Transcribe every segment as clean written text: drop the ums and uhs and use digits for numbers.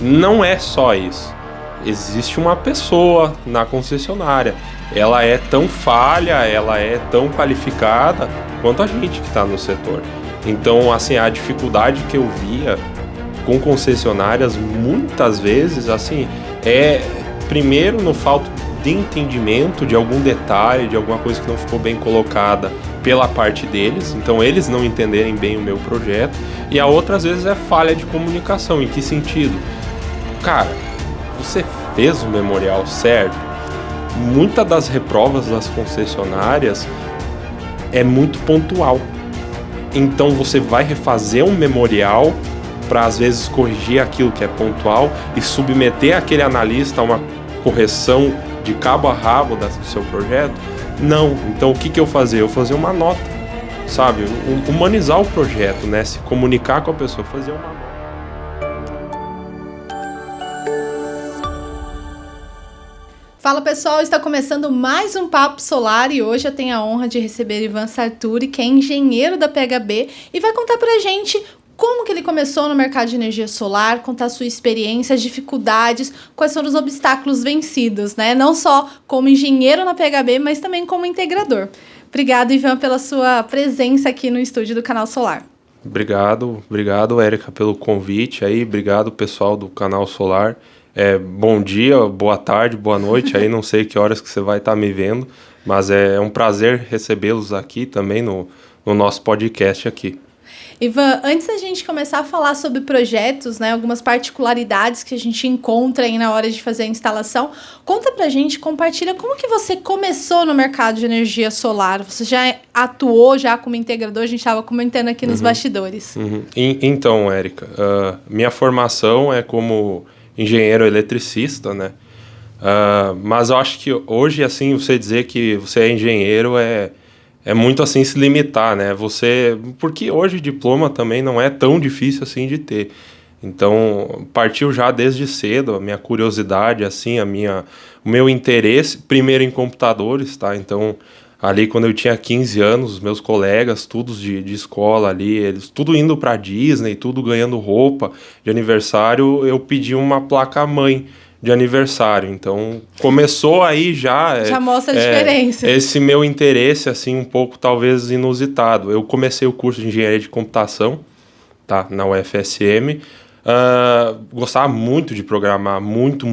não é só isso. Existe uma pessoa na concessionária. Ela é tão falha, ela é tão qualificada quanto a gente que está no setor. Então, assim, a dificuldade que eu via com concessionárias, muitas vezes, assim, primeiro, no falta de entendimento de algum detalhe, de alguma coisa que não ficou bem colocada pela parte deles, então eles não entenderem bem o meu projeto, e a outra, às vezes, é falha de comunicação. Em que sentido? Cara, você fez o memorial certo? Muitas das reprovas das concessionárias é muito pontual. Então você vai refazer um memorial para às vezes corrigir aquilo que é pontual e submeter aquele analista a uma correção de cabo a rabo do seu projeto? Não. Então o que eu fazia? Eu fazia uma nota, sabe? Humanizar o projeto, né? Se comunicar com a pessoa, fazer uma nota. Fala pessoal, está começando mais um Papo Solar e hoje eu tenho a honra de receber Ivan Sarturi, que é engenheiro da PHB e vai contar pra gente como que ele começou no mercado de energia solar, contar a sua experiência, as dificuldades, quais foram os obstáculos vencidos, né? Não só como engenheiro na PHB, mas também como integrador. Obrigado, Ivan, pela sua presença aqui no estúdio do Canal Solar. Obrigado, Érica, pelo convite aí, obrigado pessoal do Canal Solar. Bom dia, boa tarde, boa noite, aí não sei que horas que você vai estar me vendo, mas é um prazer recebê-los aqui também no nosso podcast aqui. Ivan, antes da gente começar a falar sobre projetos, né, algumas particularidades que a gente encontra aí na hora de fazer a instalação, conta pra gente, compartilha como que você começou no mercado de energia solar. Você já atuou já como integrador, a gente estava comentando aqui nos bastidores. Então, Érica, minha formação é como engenheiro eletricista, né? Mas eu acho que hoje, assim, você dizer que você é engenheiro é muito, assim, se limitar, né? Porque hoje diploma também não é tão difícil, assim, de ter. Então, partiu já desde cedo a minha curiosidade, assim, o meu interesse, primeiro em computadores, tá? Então, ali quando eu tinha 15 anos, meus colegas, todos de escola ali, eles tudo indo pra Disney, tudo ganhando roupa de aniversário, eu pedi uma placa-mãe de aniversário. Então, começou aí já... Já mostra a diferença. Esse meu interesse, assim, um pouco talvez inusitado. Eu comecei o curso de engenharia de computação, tá? Na UFSM. Gostava muito de programar, muito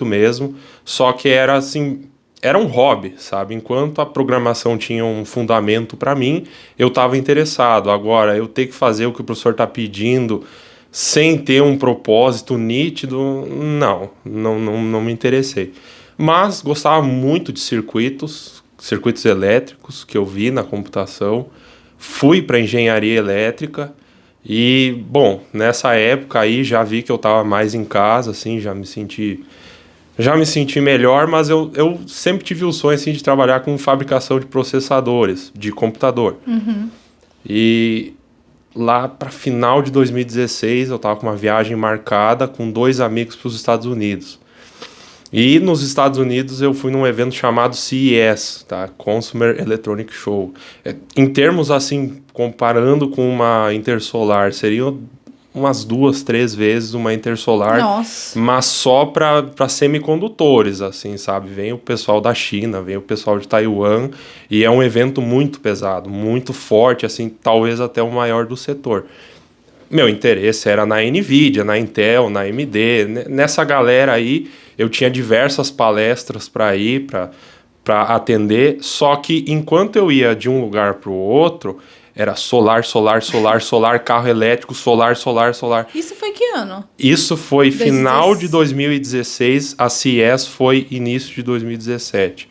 mesmo. Só que era assim... Era um hobby, sabe? Enquanto a programação tinha um fundamento para mim, eu estava interessado. Agora, eu ter que fazer o que o professor está pedindo sem ter um propósito nítido, não me interessei. Mas gostava muito de circuitos elétricos que eu vi na computação. Fui para engenharia elétrica e, bom, nessa época aí já vi que eu estava mais em casa, assim, já me senti melhor, mas eu sempre tive o sonho assim, de trabalhar com fabricação de processadores, de computador. E lá para final de 2016, eu estava com uma viagem marcada com 2 amigos para os Estados Unidos. E nos Estados Unidos eu fui num evento chamado CES, tá? Consumer Electronic Show. Em termos assim, comparando com uma Intersolar, seriam umas 2, 3 vezes uma Intersolar. Nossa. Mas só para semicondutores, assim, sabe? Vem o pessoal da China, vem o pessoal de Taiwan, e é um evento muito pesado, muito forte, assim, talvez até o maior do setor. Meu interesse era na NVIDIA, na Intel, na AMD, nessa galera aí eu tinha diversas palestras para ir, para atender, só que enquanto eu ia de um lugar para o outro, era solar, carro elétrico, solar. Isso foi que ano? Isso foi final de 2016, a CES foi início de 2017.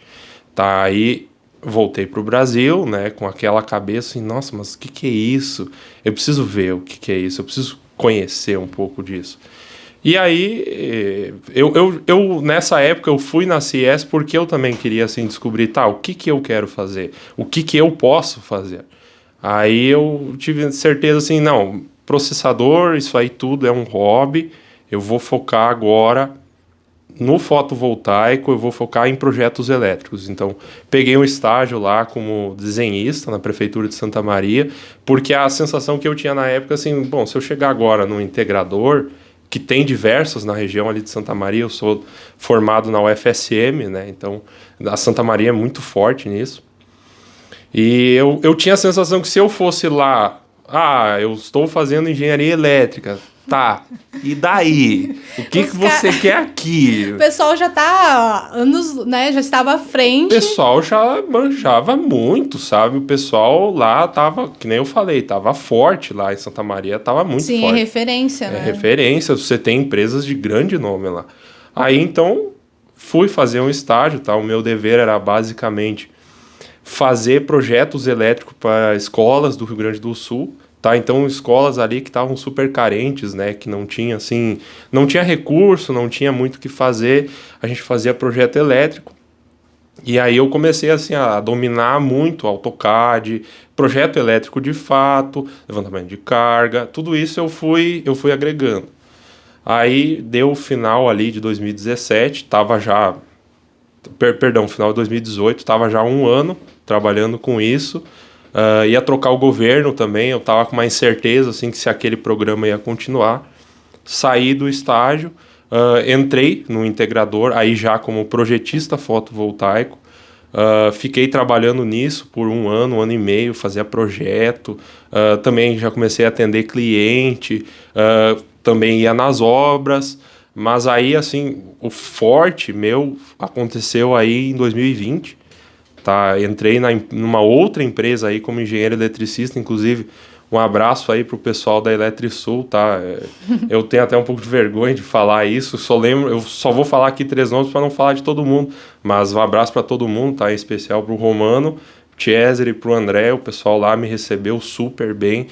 Tá, aí voltei pro Brasil, né, com aquela cabeça assim, nossa, mas o que é isso? Eu preciso ver o que é isso, eu preciso conhecer um pouco disso. E aí, eu nessa época eu fui na CES porque eu também queria assim, descobrir, o que eu quero fazer? O que eu posso fazer? Aí eu tive certeza assim, não, processador, isso aí tudo é um hobby, eu vou focar agora no fotovoltaico, eu vou focar em projetos elétricos. Então, peguei um estágio lá como desenhista na Prefeitura de Santa Maria, porque a sensação que eu tinha na época, assim, bom, se eu chegar agora no integrador, que tem diversas na região ali de Santa Maria. Eu sou formado na UFSM, né? Então a Santa Maria é muito forte nisso. E eu tinha a sensação que se eu fosse lá, eu estou fazendo engenharia elétrica, tá, e daí? O que você quer aqui? O pessoal já tá anos, né, já estava à frente. O pessoal já manjava muito, sabe? O pessoal lá tava, que nem eu falei, tava forte lá em Santa Maria, tava muito forte. Sim, é referência, né? É referência, você tem empresas de grande nome lá. Aí, então, fui fazer um estágio, tá? O meu dever era basicamente fazer projetos elétricos para escolas do Rio Grande do Sul, tá? Então, escolas ali que estavam super carentes, né? Que não tinha, assim, não tinha recurso, não tinha muito o que fazer. A gente fazia projeto elétrico. E aí eu comecei, assim, a dominar muito AutoCAD, projeto elétrico de fato, levantamento de carga, tudo isso eu fui agregando. Aí deu o final ali de 2017, tava já... final de 2018, estava já há 1 ano trabalhando com isso. Ia trocar o governo também, eu estava com uma incerteza assim, que se aquele programa ia continuar. Saí do estágio, entrei no integrador, aí já como projetista fotovoltaico. Fiquei trabalhando nisso por 1 ano e meio, fazia projeto. Também já comecei a atender cliente, também ia nas obras. Mas aí, assim, o forte meu aconteceu aí em 2020, tá? Entrei numa outra empresa aí como engenheiro eletricista, inclusive um abraço aí pro pessoal da Eletrisul, tá? Eu tenho até um pouco de vergonha de falar isso, eu só vou falar aqui 3 nomes para não falar de todo mundo, mas um abraço para todo mundo, tá? Em especial pro Romano, Cesare e pro André, o pessoal lá me recebeu super bem.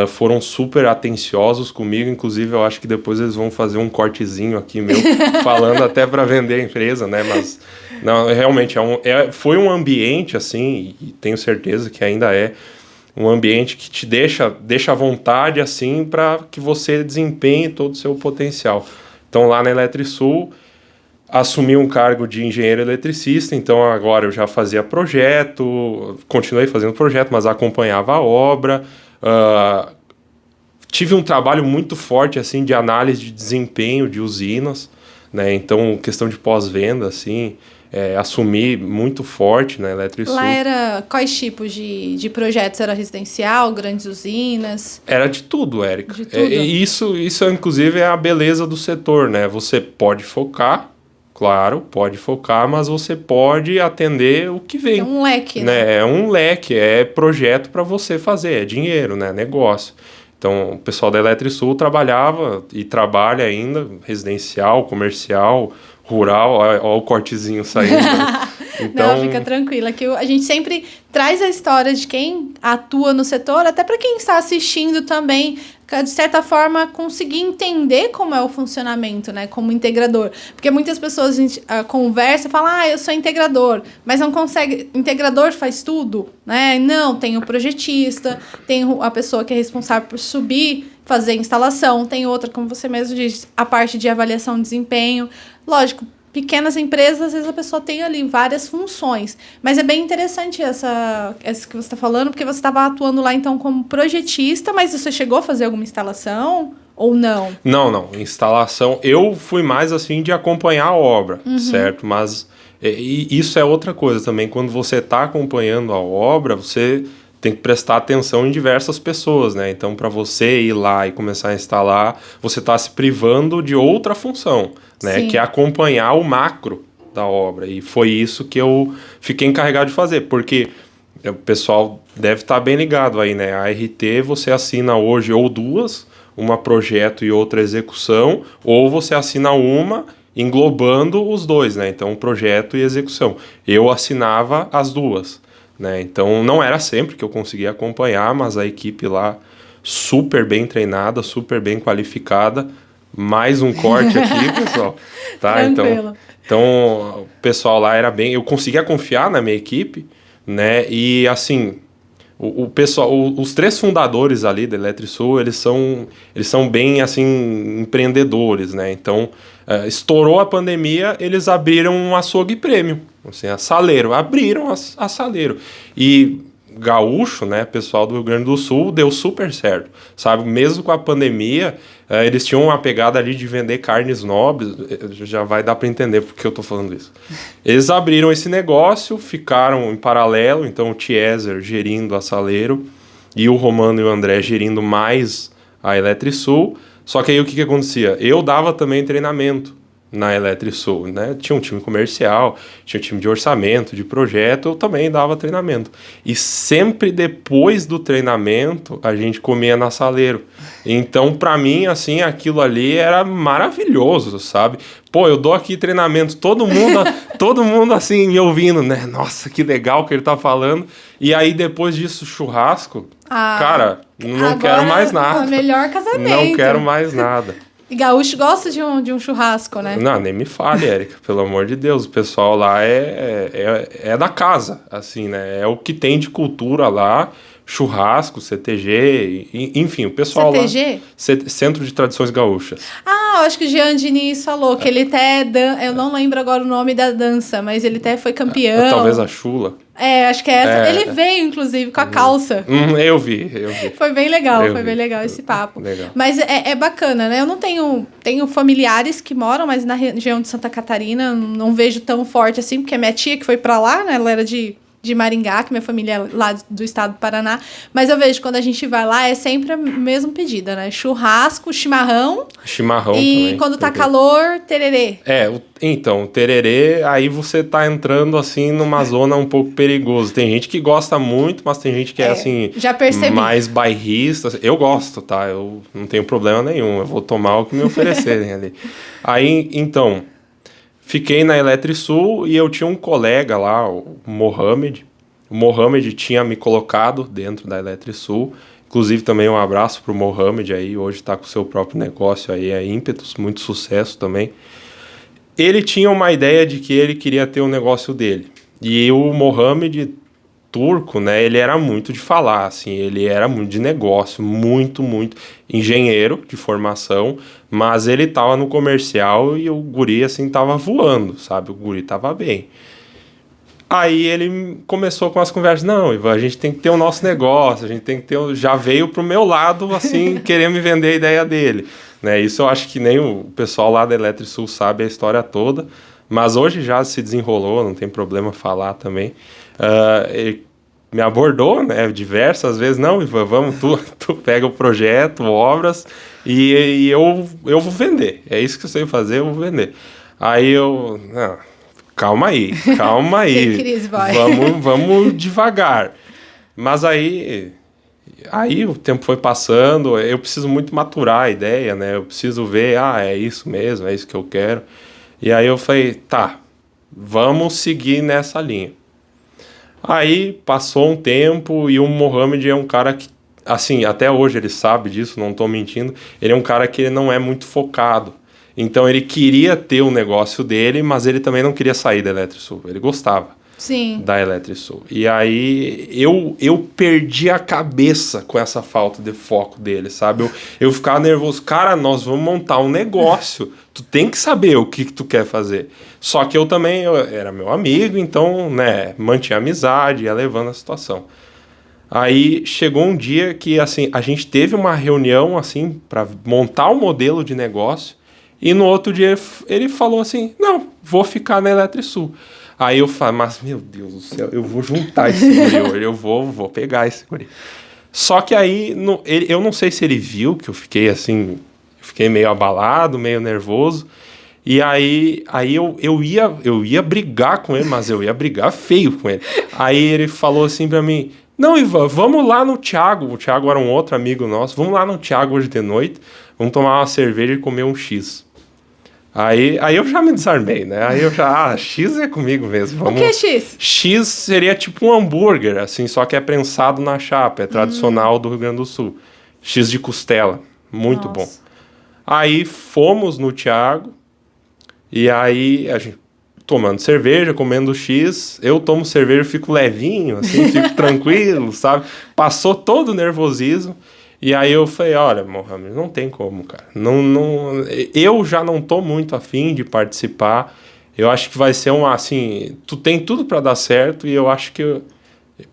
Foram super atenciosos comigo, inclusive eu acho que depois eles vão fazer um cortezinho aqui meu, falando até para vender a empresa, né, mas não, realmente foi um ambiente assim, e tenho certeza que ainda é um ambiente que te deixa à vontade assim, para que você desempenhe todo o seu potencial. Então lá na Eletrisul, assumi um cargo de engenheiro eletricista, então agora eu já fazia projeto, continuei fazendo projeto, mas acompanhava a obra. Tive um trabalho muito forte assim de análise de desempenho de usinas, né? Então questão de pós-venda assim, assumi muito forte na Eletrisul. Lá era quais tipos de projetos? Era residencial, grandes usinas? Era de tudo, Érica. De tudo. Isso inclusive é a beleza do setor, né? Você pode focar, claro, pode focar, mas você pode atender o que vem. É um leque, né? É um leque, é projeto para você fazer, é dinheiro, né? Negócio. Então, o pessoal da Eletrisul trabalhava e trabalha ainda, residencial, comercial, rural, olha o cortezinho saindo. Então... Não, fica tranquila, que a gente sempre traz a história de quem atua no setor, até para quem está assistindo também, de certa forma, conseguir entender como é o funcionamento, né, como integrador. Porque muitas pessoas a gente conversa e falam, eu sou integrador, mas não consegue, integrador faz tudo, né? Não, tem o projetista, tem a pessoa que é responsável por subir, fazer a instalação, tem outra, como você mesmo disse, a parte de avaliação de desempenho. Lógico, pequenas empresas, às vezes a pessoa tem ali várias funções. Mas é bem interessante essa que você está falando, porque você estava atuando lá, então, como projetista, mas você chegou a fazer alguma instalação ou não? Não. Instalação, eu fui mais, assim, de acompanhar a obra, certo? Mas isso é outra coisa também. Quando você está acompanhando a obra, você tem que prestar atenção em diversas pessoas, né? Então, para você ir lá e começar a instalar, você está se privando de outra função, né? Sim. Que é acompanhar o macro da obra. E foi isso que eu fiquei encarregado de fazer, porque o pessoal deve estar bem ligado aí, né? A RT você assina hoje ou 2, uma projeto e outra execução, ou você assina uma englobando os 2, né? Então, projeto e execução. Eu assinava as 2. Né? Então não era sempre que eu conseguia acompanhar, mas a equipe lá super bem treinada, super bem qualificada. Mais um corte aqui, pessoal. Tá? Então o pessoal lá era bem... Eu conseguia confiar na minha equipe, né? E assim, o pessoal, os 3 fundadores ali da Eletrisul, eles são bem assim, empreendedores, né? Então, estourou a pandemia, eles abriram um açougue premium. Assim, a Saleiro, abriram a Saleiro. E gaúcho, né, pessoal do Rio Grande do Sul, deu super certo, sabe? Mesmo com a pandemia, eles tinham uma pegada ali de vender carnes nobres, já vai dar para entender por que eu tô falando isso. Eles abriram esse negócio, ficaram em paralelo, então o Tiezer gerindo a Saleiro e o Romano e o André gerindo mais a Eletrisul, só que aí o que acontecia? Eu dava também treinamento na Eletrisul, né? Tinha um time comercial, tinha um time de orçamento, de projeto, eu também dava treinamento. E sempre depois do treinamento, a gente comia na Saleiro. Então, para mim, assim, aquilo ali era maravilhoso, sabe? Pô, eu dou aqui treinamento, todo mundo assim, me ouvindo, né? Nossa, que legal que ele tá falando. E aí, depois disso, churrasco, cara, não quero mais nada. O melhor casamento. Não quero mais nada. E gaúcho gosta de um churrasco, né? Não, nem me fale, Érica, pelo amor de Deus. O pessoal lá é da casa, assim, né? É o que tem de cultura lá, churrasco, CTG, enfim, o pessoal CTG? lá... Centro de Tradições Gaúchas. Eu acho que o Jean Diniz falou que ele até... Eu não lembro agora o nome da dança, mas ele até foi campeão. Talvez a Chula. Acho que é essa. Ele veio, inclusive, com a calça. Eu vi. Foi bem legal, bem legal esse papo. Legal. Mas é bacana, né? Eu não tenho familiares que moram, mas na região de Santa Catarina não vejo tão forte assim, porque a minha tia que foi pra lá, né? Ela era de Maringá, que minha família é lá do estado do Paraná. Mas eu vejo quando a gente vai lá, é sempre a mesma pedida, né? Churrasco, chimarrão. Chimarrão e também. Quando tá calor, tererê. Então, o tererê, aí você tá entrando, assim, numa zona um pouco perigosa. Tem gente que gosta muito, mas tem gente que assim... Já percebi. Mais bairrista. Eu gosto, tá? Eu não tenho problema nenhum. Eu vou tomar o que me oferecerem ali. Aí, então... Fiquei na Eletrisul e eu tinha um colega lá, o Mohamed. O Mohamed tinha me colocado dentro da Eletrisul. Inclusive também um abraço pro Mohamed aí, hoje está com o seu próprio negócio aí, é Ímpetus, muito sucesso também. Ele tinha uma ideia de que ele queria ter o negócio dele. E o Mohamed, turco, né, ele era muito de falar, assim, ele era muito de negócio, muito engenheiro de formação, mas ele tava no comercial e o guri, assim, tava voando, sabe, o guri tava bem. Aí ele começou com as conversas, não, Ivan, a gente tem que ter o nosso negócio, a gente tem que ter, já veio pro meu lado, assim, querer me vender a ideia dele, né, isso eu acho que nem o pessoal lá da Eletrisul sabe a história toda, mas hoje já se desenrolou, não tem problema falar também. Ele me abordou, né, diversas vezes, não, Ivan, vamos, tu pega o projeto, obras, e eu vou vender, é isso que eu sei fazer, eu vou vender. Aí eu, não, calma aí, Cris, vamos devagar. Mas aí o tempo foi passando, eu preciso muito maturar a ideia, né, eu preciso ver, é isso mesmo, é isso que eu quero. E aí eu falei, tá, vamos seguir nessa linha. Aí passou um tempo e o Mohamed é um cara que, assim, até hoje ele sabe disso, não tô mentindo, ele é um cara que ele não é muito focado. Então ele queria ter o negócio dele, mas ele também não queria sair da Eletrisul, ele gostava. Sim. Da Eletrisul. E aí eu perdi a cabeça com essa falta de foco dele, sabe? Eu ficava nervoso. Cara, nós vamos montar um negócio. Tu tem que saber o que tu quer fazer. Só que eu era meu amigo, então, né, mantinha amizade, ia levando a situação. Aí chegou um dia que, assim, a gente teve uma reunião, assim, para montar um modelo de negócio. E no outro dia ele falou assim, não, vou ficar na Eletrisul. Aí eu falo, mas meu Deus do céu, eu vou juntar esse guri hoje, eu vou pegar esse guri. Só que aí, eu não sei se ele viu que eu fiquei assim, meio abalado, meio nervoso. E aí eu ia brigar com ele, mas eu ia brigar feio com ele. Aí ele falou assim pra mim, não, Ivan, vamos lá no Thiago. O Thiago era um outro amigo nosso, vamos lá no Thiago hoje de noite, vamos tomar uma cerveja e comer um X. Aí eu já me desarmei, né? Aí eu já, X é comigo mesmo. O que é X? X seria tipo um hambúrguer, assim, só que é prensado na chapa, é tradicional do Rio Grande do Sul. X de costela, muito bom. Aí fomos no Thiago, e aí a gente tomando cerveja, comendo X, eu tomo cerveja, fico levinho, assim, fico tranquilo, sabe? Passou todo o nervosismo. E aí eu falei, olha, Mohamed, não tem como, cara. Eu já não tô muito afim de participar. Eu acho que vai ser assim, tu tem tudo para dar certo e eu acho que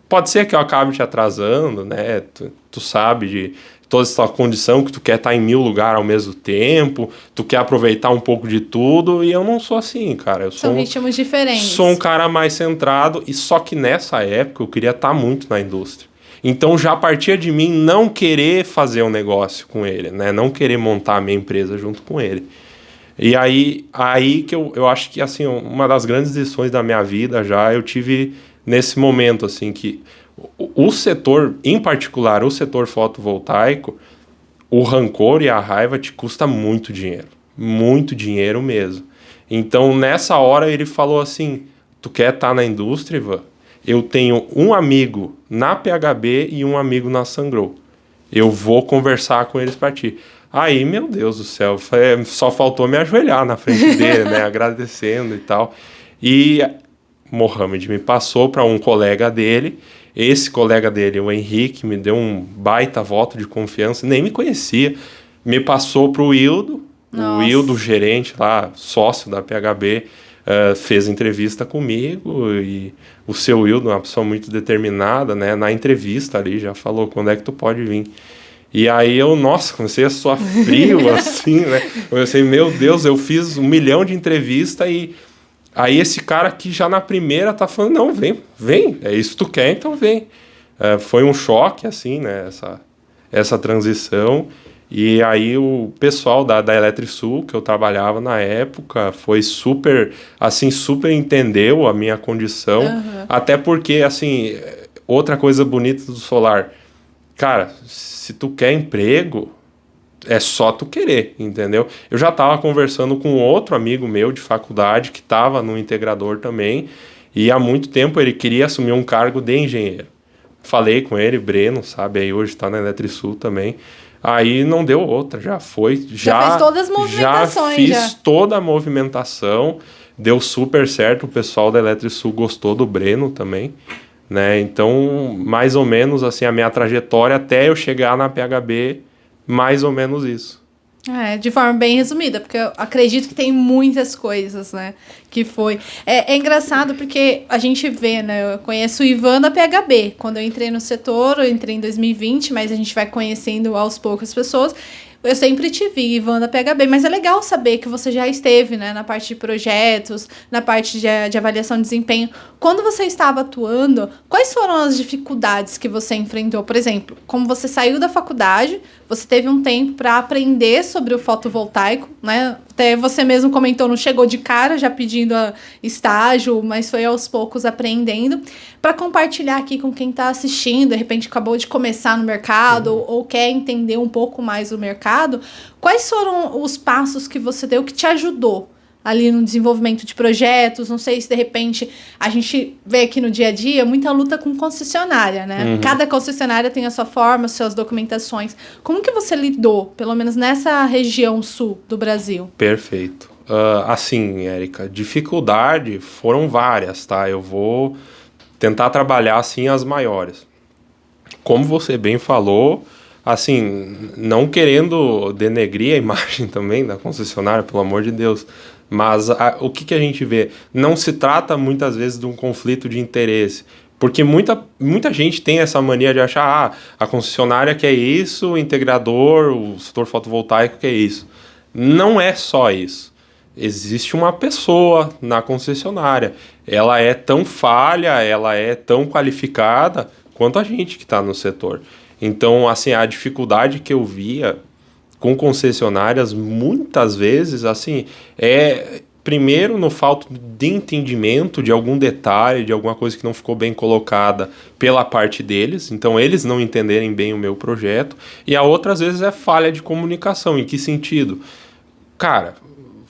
Pode ser que eu acabe te atrasando, né? Tu sabe de toda essa condição que tu quer estar em 1000 lugares ao mesmo tempo, tu quer aproveitar um pouco de tudo, e eu não sou assim, cara. São ritmos diferentes. Sou um cara mais centrado, e só que nessa época eu queria estar muito na indústria. Então já partia de mim não querer fazer um negócio com ele, né? Não querer montar a minha empresa junto com ele. E aí que eu acho que, assim, uma das grandes lições da minha vida já eu tive nesse momento, assim, que o setor, em particular, o setor fotovoltaico, o rancor e a raiva te custa muito dinheiro mesmo. Então, nessa hora, ele falou assim, tu quer estar na indústria, Ivan? Eu tenho um amigo na PHB e um amigo na Sungrow. Eu vou conversar com eles para ti. Aí, meu Deus do céu, só faltou me ajoelhar na frente dele, né, agradecendo e tal. E Mohamed me passou para um colega dele. Esse colega dele, o Henrique, me deu um baita voto de confiança, nem me conhecia. Me passou para o Wildo, o Wildo, gerente lá, sócio da PHB, fez entrevista comigo. E o seu Wildo, uma pessoa muito determinada, né, na entrevista ali já falou, quando é que tu pode vir? E aí eu, comecei a suar frio, assim, né? Eu pensei, meu Deus, eu fiz 1 milhão de entrevistas e aí esse cara aqui já na primeira tá falando, não, vem, é isso que tu quer, então vem. Foi um choque, assim, né, essa transição. E aí o pessoal da Eletrisul, que eu trabalhava na época, foi super entendeu a minha condição. Uhum. Até porque, assim, outra coisa bonita do solar, cara, se tu quer emprego, é só tu querer, entendeu? Eu já estava conversando com outro amigo meu de faculdade que estava no integrador também, e há muito tempo ele queria assumir um cargo de engenheiro. Falei com ele, Breno, sabe, aí hoje está na Eletrisul também. Aí não deu outra, já foi. Já fez todas as movimentações. Já fiz toda a movimentação, deu super certo, o pessoal da Eletrisul gostou do Breno também. Né? Então, mais ou menos assim, a minha trajetória até eu chegar na PHB, mais ou menos isso. De forma bem resumida, porque eu acredito que tem muitas coisas, né, que foi... É engraçado porque a gente vê, né, eu conheço o Ivan da PHB, quando eu entrei no setor, eu entrei em 2020, mas a gente vai conhecendo aos poucos as pessoas. Eu sempre te vi, Ivan, da PHB, mas é legal saber que você já esteve, né, na parte de projetos, na parte de avaliação de desempenho. Quando você estava atuando, quais foram as dificuldades que você enfrentou? Por exemplo, como você saiu da faculdade, você teve um tempo para aprender sobre o fotovoltaico, né? Até você mesmo comentou, não chegou de cara já pedindo estágio, mas foi aos poucos aprendendo. Para compartilhar aqui com quem está assistindo, de repente acabou de começar no mercado ou quer entender um pouco mais o mercado, quais foram os passos que você deu que te ajudou ali no desenvolvimento de projetos? Não sei se de repente a gente vê aqui no dia a dia muita luta com concessionária, né? Uhum. Cada concessionária tem a sua forma, suas documentações. Como que você lidou, pelo menos nessa região sul do Brasil? Perfeito. Assim, Érica, dificuldade foram várias, tá? Eu vou tentar trabalhar, assim, as maiores. Como você bem falou, assim, não querendo denegrir a imagem também da concessionária, pelo amor de Deus, mas o que a gente vê? Não se trata muitas vezes de um conflito de interesse, porque muita gente tem essa mania de achar, a concessionária quer isso, o integrador, o setor fotovoltaico quer isso. Não é só isso. Existe uma pessoa na concessionária. Ela é tão falha, ela é tão qualificada quanto a gente que está no setor. Então, assim, a dificuldade que eu via com concessionárias, muitas vezes, assim, primeiro, no falta de entendimento de algum detalhe, de alguma coisa que não ficou bem colocada pela parte deles, então eles não entenderem bem o meu projeto, e a outra, às vezes, é falha de comunicação. Em que sentido? Cara,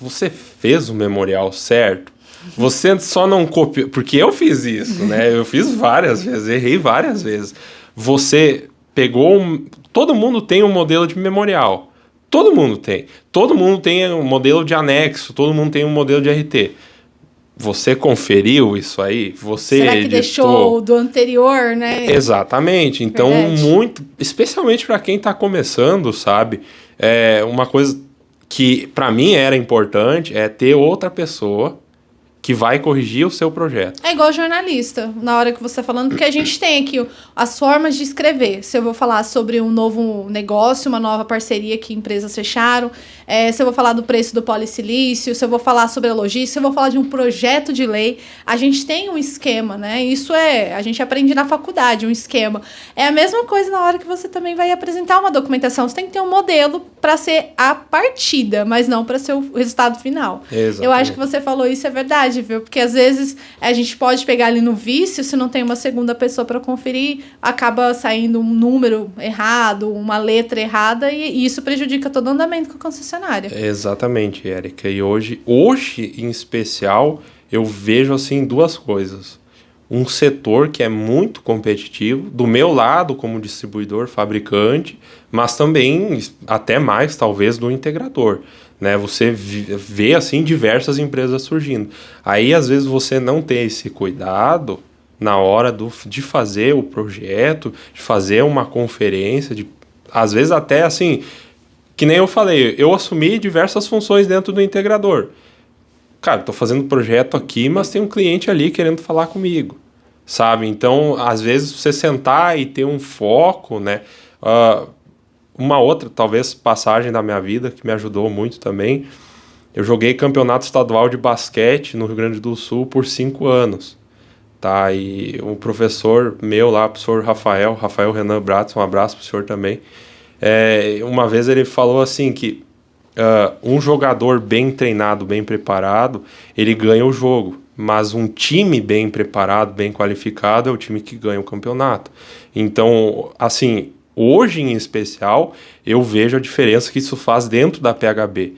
você fez o memorial certo? Você só não copiou... Porque eu fiz isso, né? Eu fiz várias vezes, errei várias vezes. Você pegou... Todo mundo tem um modelo de memorial. Todo mundo tem. Todo mundo tem um modelo de anexo. Todo mundo tem um modelo de RT. Você conferiu isso aí? Você Será que editou? Deixou do anterior, né? Exatamente. Então, muito... Especialmente para quem está começando, sabe? Uma coisa que para mim era importante é ter outra pessoa que vai corrigir o seu projeto. É igual jornalista, na hora que você está falando, porque a gente tem aqui as formas de escrever. Se eu vou falar sobre um novo negócio, uma nova parceria que empresas fecharam, se eu vou falar do preço do polissilício, se eu vou falar sobre a logística, se eu vou falar de um projeto de lei, a gente tem um esquema, né? Isso a gente aprende na faculdade, um esquema. É a mesma coisa na hora que você também vai apresentar uma documentação. Você tem que ter um modelo para ser a partida, mas não para ser o resultado final. Exatamente. Eu acho que você falou isso, é verdade, viu? Porque às vezes a gente pode pegar ali no vício, se não tem uma segunda pessoa para conferir, acaba saindo um número errado, uma letra errada, e isso prejudica todo o andamento com a concessionária. Exatamente, Érica. E hoje em especial, eu vejo assim duas coisas. Um setor que é muito competitivo, do meu lado como distribuidor, fabricante, mas também até mais talvez do integrador, né? Você vê assim diversas empresas surgindo. Aí às vezes você não tem esse cuidado na hora de fazer o projeto, de fazer uma conferência, às vezes até assim, que nem eu falei, eu assumi diversas funções dentro do integrador. Cara, estou fazendo projeto aqui, mas tem um cliente ali querendo falar comigo, sabe? Então, às vezes, você sentar e ter um foco, né? Uma outra, talvez, passagem da minha vida que me ajudou muito também, eu joguei campeonato estadual de basquete no Rio Grande do Sul por 5 anos, tá? E um professor meu lá, o professor Rafael Renan Bratz, um abraço pro senhor também, uma vez ele falou assim que um jogador bem treinado, bem preparado, ele ganha o jogo, mas um time bem preparado, bem qualificado é o time que ganha o campeonato. Então, assim, hoje em especial, eu vejo a diferença que isso faz dentro da PHB.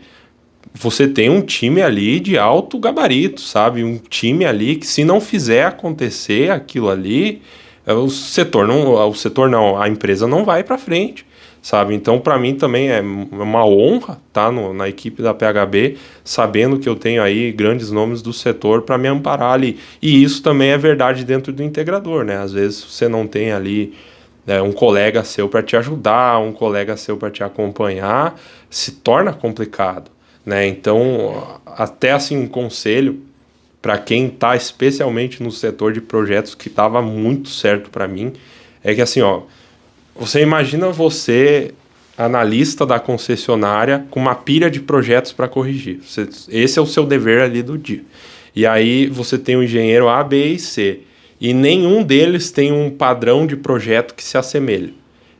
Você tem um time ali de alto gabarito, sabe? Um time ali que, se não fizer acontecer aquilo ali, a empresa não vai para frente, sabe? Então, para mim também é uma honra estar na equipe da PHB, sabendo que eu tenho aí grandes nomes do setor para me amparar ali. E isso também é verdade dentro do integrador, né? Às vezes você não tem ali um colega seu para te ajudar, um colega seu para te acompanhar, se torna complicado, né? Então, até assim, um conselho para quem está especialmente no setor de projetos, que estava muito certo para mim, é que assim, você imagina você, analista da concessionária, com uma pilha de projetos para corrigir. Esse é o seu dever ali do dia. E aí você tem o engenheiro A, B e C. E nenhum deles tem um padrão de projeto que se assemelhe.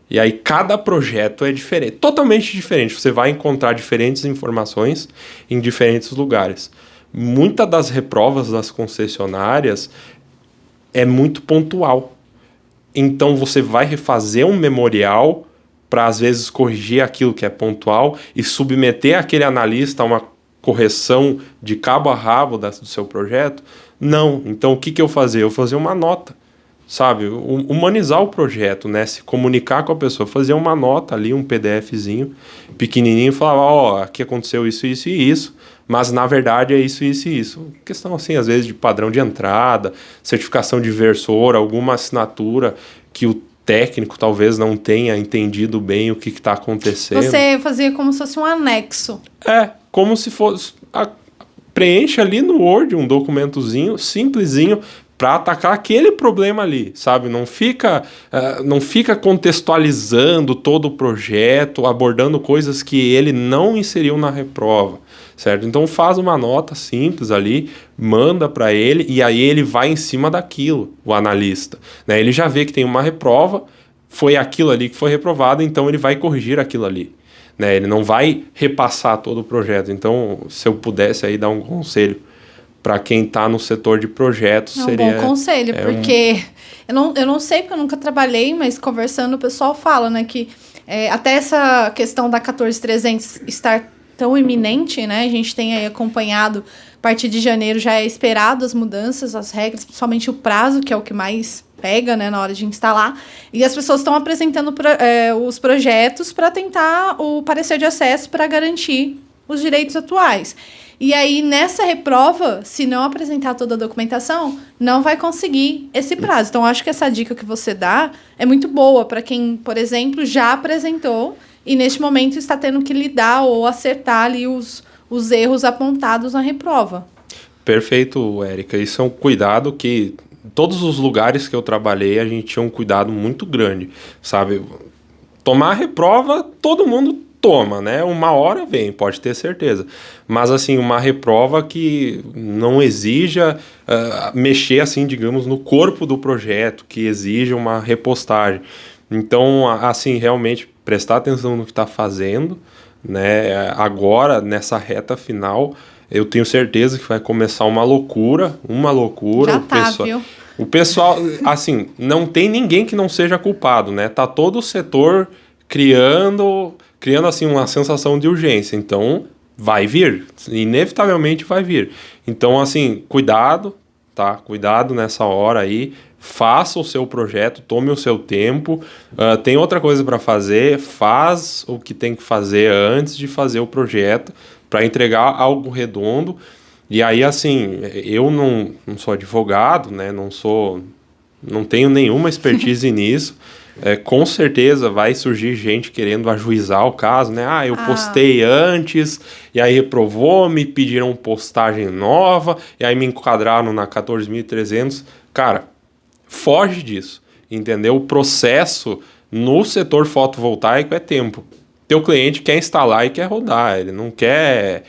E aí cada projeto é diferente, totalmente diferente. Você vai encontrar diferentes informações em diferentes lugares. Muitas das reprovas das concessionárias é muito pontual. Então você vai refazer um memorial para às vezes corrigir aquilo que é pontual e submeter aquele analista a uma correção de cabo a rabo do seu projeto? Não. Então o que eu fazia? Eu fazia uma nota, sabe? Humanizar o projeto, né? Se comunicar com a pessoa, fazer uma nota ali, um PDFzinho pequenininho e falar, aqui aconteceu isso, isso e isso, mas na verdade é isso, isso e isso. Questão assim, às vezes, de padrão de entrada, certificação de inversor, alguma assinatura que o técnico talvez não tenha entendido bem o que está acontecendo. Você fazia como se fosse um anexo. Como se fosse... Preenche ali no Word um documentozinho, simplesinho, para atacar aquele problema ali, sabe? Não fica contextualizando todo o projeto, abordando coisas que ele não inseriu na reprova, certo? Então faz uma nota simples ali, manda para ele e aí ele vai em cima daquilo, o analista, né? Ele já vê que tem uma reprova, foi aquilo ali que foi reprovado, então ele vai corrigir aquilo ali, né? Ele não vai repassar todo o projeto. Então, se eu pudesse aí dar um conselho para quem está no setor de projetos, seria... um bom conselho, porque eu não sei, porque eu nunca trabalhei, mas conversando o pessoal fala, né, que até essa questão da 14300 estar tão iminente, né, a gente tem aí acompanhado, a partir de janeiro já é esperado as mudanças, as regras, principalmente o prazo, que é o que mais pega, né, na hora de instalar, e as pessoas estão apresentando os projetos para tentar o parecer de acesso para garantir os direitos atuais. E aí, nessa reprova, se não apresentar toda a documentação, não vai conseguir esse prazo. Então, acho que essa dica que você dá é muito boa para quem, por exemplo, já apresentou e, neste momento, está tendo que lidar ou acertar ali os erros apontados na reprova. Perfeito, Érica. Isso é um cuidado que todos os lugares que eu trabalhei a gente tinha um cuidado muito grande, sabe? Tomar reprova, todo mundo toma, né? Uma hora vem, pode ter certeza. Mas, assim, uma reprova que não exija mexer, assim, digamos, no corpo do projeto, que exija uma repostagem. Então, assim, realmente prestar atenção no que está fazendo, né? Agora, nessa reta final, eu tenho certeza que vai começar uma loucura. Já tá, viu? O pessoal, assim, não tem ninguém que não seja culpado, né? Tá todo o setor criando assim uma sensação de urgência. Então, vai vir, inevitavelmente vai vir. Então, assim, cuidado, tá? Cuidado nessa hora aí. Faça o seu projeto, tome o seu tempo. Tem outra coisa para fazer, faz o que tem que fazer antes de fazer o projeto para entregar algo redondo. E aí, assim, eu não sou advogado, né? Não tenho nenhuma expertise nisso. Com certeza vai surgir gente querendo ajuizar o caso, né? Eu postei antes, e aí reprovou, me pediram postagem nova, e aí me enquadraram na 14.300. Cara, foge disso, entendeu? O processo no setor fotovoltaico é tempo. Teu cliente quer instalar e quer rodar, ele não quer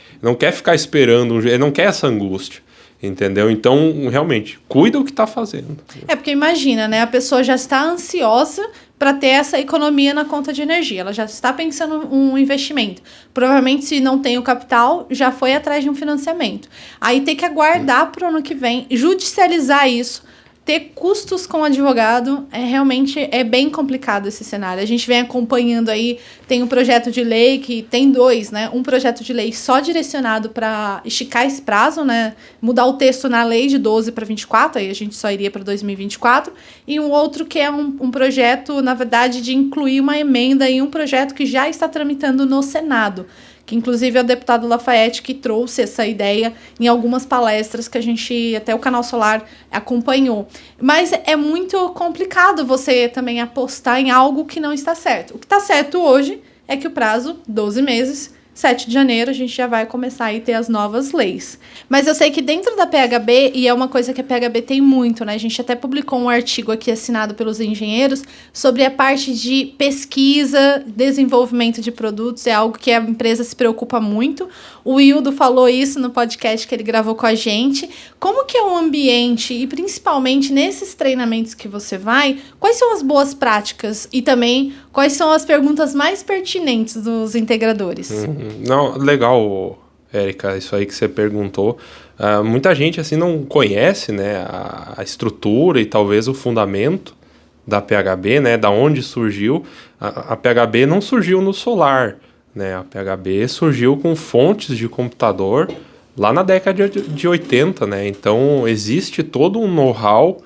ficar esperando, ele não quer essa angústia. Entendeu? Então, realmente, cuida o que está fazendo. Porque imagina, né? A pessoa já está ansiosa para ter essa economia na conta de energia. Ela já está pensando um investimento. Provavelmente, se não tem o capital, já foi atrás de um financiamento. Aí tem que aguardar para o ano que vem, judicializar isso, ter custos com advogado, realmente é bem complicado esse cenário. A gente vem acompanhando aí, tem um projeto de lei que tem 2, né? Um projeto de lei só direcionado para esticar esse prazo, né? Mudar o texto na lei de 12 para 24, aí a gente só iria para 2024. E um outro que é um projeto, na verdade, de incluir uma emenda em um projeto que já está tramitando no Senado, que inclusive é o deputado Lafayette que trouxe essa ideia em algumas palestras que a gente, até o Canal Solar, acompanhou. Mas é muito complicado você também apostar em algo que não está certo. O que está certo hoje é que o prazo, 12 meses, 7 de janeiro, a gente já vai começar a ter as novas leis. Mas eu sei que dentro da PHB, e é uma coisa que a PHB tem muito, né? A gente até publicou um artigo aqui assinado pelos engenheiros sobre a parte de pesquisa, desenvolvimento de produtos, é algo que a empresa se preocupa muito. O Wildo falou isso no podcast que ele gravou com a gente. Como que é o ambiente, e principalmente nesses treinamentos que você vai, quais são as boas práticas e também quais são as perguntas mais pertinentes dos integradores? Não, legal, Érica, isso aí que você perguntou. Muita gente assim não conhece, né, a estrutura e talvez o fundamento da PHB, né, da onde surgiu. A PHB não surgiu no solar, né, a PHB surgiu com fontes de computador lá na década de 80, né, então existe todo um know-how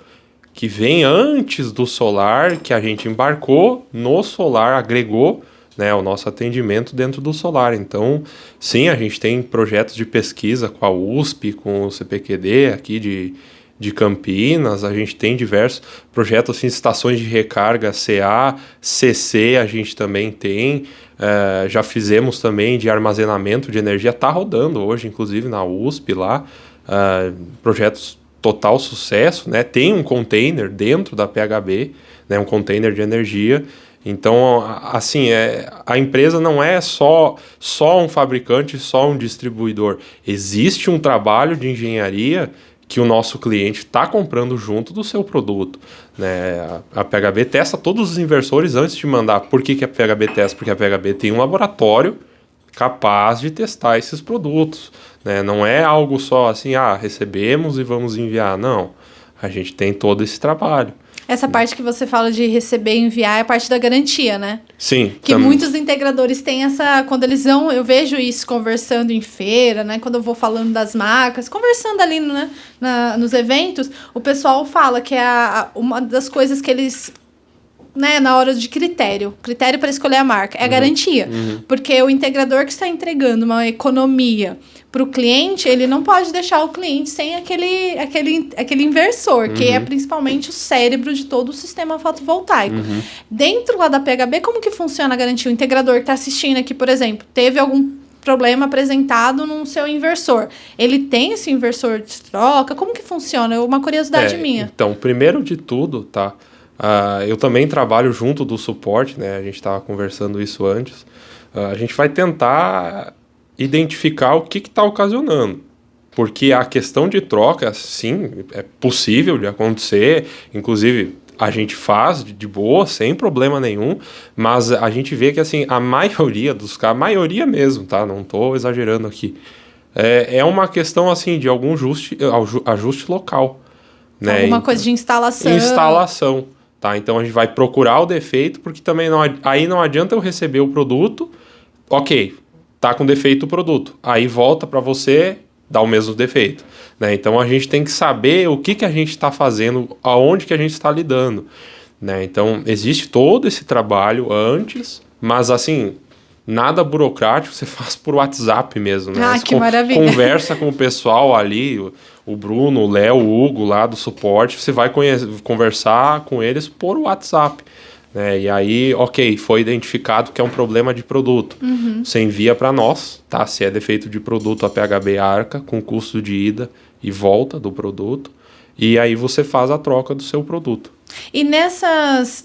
que vem antes do solar, que a gente embarcou no solar, agregou, né, o nosso atendimento dentro do solar. Então, sim, a gente tem projetos de pesquisa com a USP, com o CPQD aqui de Campinas, a gente tem diversos projetos, assim, estações de recarga CA, CC, a gente também tem, já fizemos também de armazenamento de energia, está rodando hoje, inclusive na USP lá, projetos total sucesso, né, tem um container dentro da PHB, né, um container de energia. Então, assim, a empresa não é só um fabricante, só um distribuidor. Existe um trabalho de engenharia que o nosso cliente está comprando junto do seu produto, né? A PHB testa todos os inversores antes de mandar. Por que a PHB testa? Porque a PHB tem um laboratório capaz de testar esses produtos, né? Não é algo só assim, recebemos e vamos enviar. Não, a gente tem todo esse trabalho. Essa parte que você fala de receber e enviar é a parte da garantia, né? Sim. Que muitos integradores têm essa... Quando eles vão... Eu vejo isso conversando em feira, né? Quando eu vou falando das marcas, conversando ali, né? Nos eventos, o pessoal fala que é uma das coisas que eles... Né, na hora de critério para escolher a marca, é a garantia. Porque o integrador que está entregando uma economia para o cliente, ele não pode deixar o cliente sem aquele inversor, que é principalmente o cérebro de todo o sistema fotovoltaico. Dentro lá da PHB, como que funciona a garantia? O integrador que está assistindo aqui, por exemplo, teve algum problema apresentado no seu inversor. Ele tem esse inversor de troca? Como que funciona? É uma curiosidade minha. Então, primeiro de tudo, tá? Eu também trabalho junto do suporte, né? A gente estava conversando isso antes. A gente vai tentar identificar o que está ocasionando. Porque a questão de troca, sim, é possível de acontecer. Inclusive, a gente faz de boa, sem problema nenhum. Mas a gente vê que, assim, a maioria dos casos, a maioria mesmo, tá? Não estou exagerando aqui. É uma questão, assim, de algum ajuste local. Né? Alguma coisa de instalação. Instalação. Tá? Então a gente vai procurar o defeito, porque também aí não adianta eu receber o produto, ok, tá com defeito o produto, aí volta para você dar o mesmo defeito. Né? Então a gente tem que saber o que a gente está fazendo, aonde que a gente está lidando. Né? Então existe todo esse trabalho antes, mas assim, nada burocrático, você faz por WhatsApp mesmo. Né? Ah, que maravilha. Conversa com o pessoal ali, o Bruno, o Léo, o Hugo lá do suporte, você vai conversar com eles por WhatsApp. Né? E aí, ok, foi identificado que é um problema de produto. Você envia para nós, tá? Se é defeito de produto, a PHB arca com custo de ida e volta do produto. E aí você faz a troca do seu produto. E nessas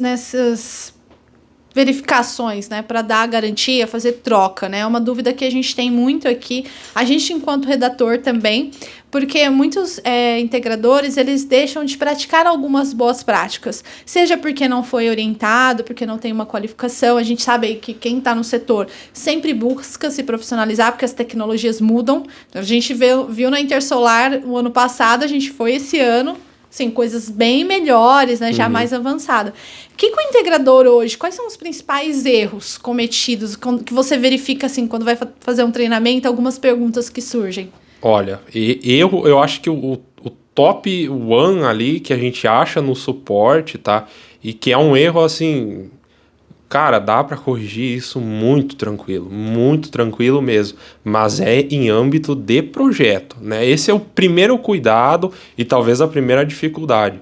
verificações, né, para dar a garantia, fazer troca, né, é uma dúvida que a gente tem muito aqui, a gente enquanto redator também, porque muitos integradores, eles deixam de praticar algumas boas práticas, seja porque não foi orientado, porque não tem uma qualificação, a gente sabe que quem está no setor sempre busca se profissionalizar, porque as tecnologias mudam, a gente viu na Intersolar o ano passado, a gente foi esse ano, sim, coisas bem melhores, né, já mais avançadas. O que o integrador hoje, quais são os principais erros cometidos que você verifica assim, quando vai fazer um treinamento, algumas perguntas que surgem? Olha, eu acho que o top one ali que a gente acha no suporte, tá? E que é um erro assim, cara, dá para corrigir isso muito tranquilo mesmo, mas é em âmbito de projeto, né? Esse é o primeiro cuidado e talvez a primeira dificuldade.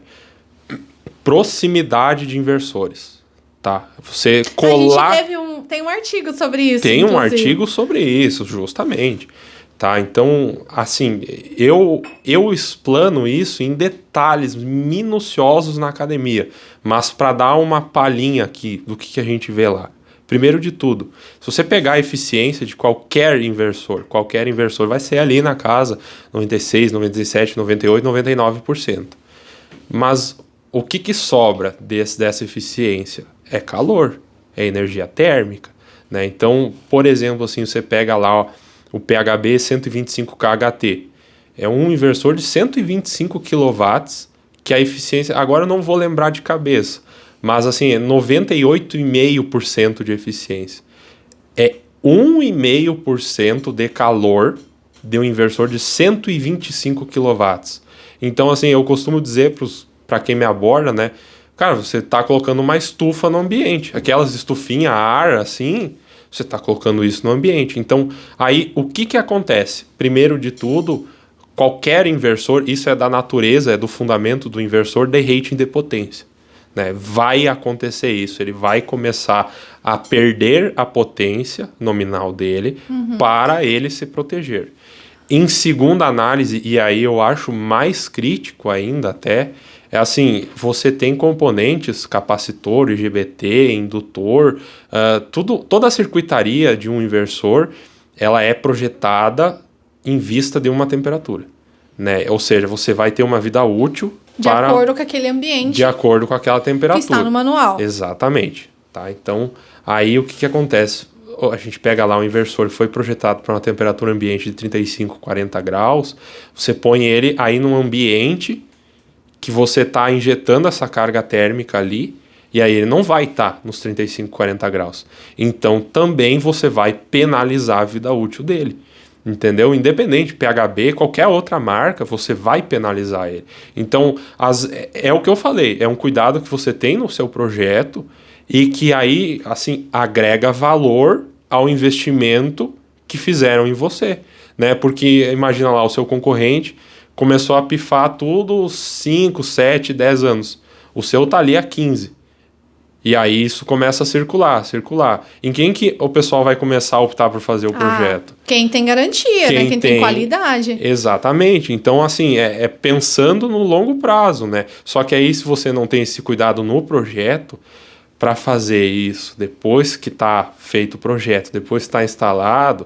Proximidade de inversores, tá? Você colar... A gente tem um artigo sobre isso, Tem inclusive. Um artigo sobre isso, justamente. Tá, então, assim, eu explano isso em detalhes minuciosos na academia, mas para dar uma palhinha aqui do que a gente vê lá. Primeiro de tudo, se você pegar a eficiência de qualquer inversor vai ser ali na casa 96, 97, 98, 99%. Mas o que sobra dessa eficiência? É calor, é energia térmica. Né? Então, por exemplo, assim, você pega lá... O PHB 125kHt é um inversor de 125 kW que a eficiência, agora eu não vou lembrar de cabeça, mas assim, é 98,5% de eficiência. É 1,5% de calor de um inversor de 125 kW. Então assim, eu costumo dizer para quem me aborda, né? Cara, você está colocando uma estufa no ambiente, aquelas estufinhas a ar assim... Você está colocando isso no ambiente. Então, aí, o que acontece? Primeiro de tudo, qualquer inversor, isso é da natureza, é do fundamento do inversor, de rating de potência. Né? Vai acontecer isso, ele vai começar a perder a potência nominal dele para ele se proteger. Em segunda análise, e aí eu acho mais crítico ainda até, é assim, você tem componentes, capacitor, IGBT, indutor, toda a circuitaria de um inversor, ela é projetada em vista de uma temperatura. Né? Ou seja, você vai ter uma vida útil de acordo com aquele ambiente. De acordo com aquela temperatura. Que está no manual. Exatamente. Tá? Então, aí o que acontece? A gente pega lá um inversor que foi projetado para uma temperatura ambiente de 35, 40 graus, você põe ele aí num ambiente que você está injetando essa carga térmica ali, e aí ele não vai estar nos 35, 40 graus. Então, também você vai penalizar a vida útil dele. Entendeu? Independente, PHB, qualquer outra marca, você vai penalizar ele. Então, é o que eu falei, é um cuidado que você tem no seu projeto e que aí, assim, agrega valor ao investimento que fizeram em você. Né? Porque, imagina lá, o seu concorrente começou a pifar tudo 5, 7, 10 anos. O seu tá ali há 15. E aí isso começa a circular. Em quem que o pessoal vai começar a optar por fazer o projeto? Quem tem garantia, né? Quem tem qualidade. Exatamente. Então, assim, é pensando no longo prazo, né? Só que aí, se você não tem esse cuidado no projeto, para fazer isso depois que está feito o projeto, depois que está instalado,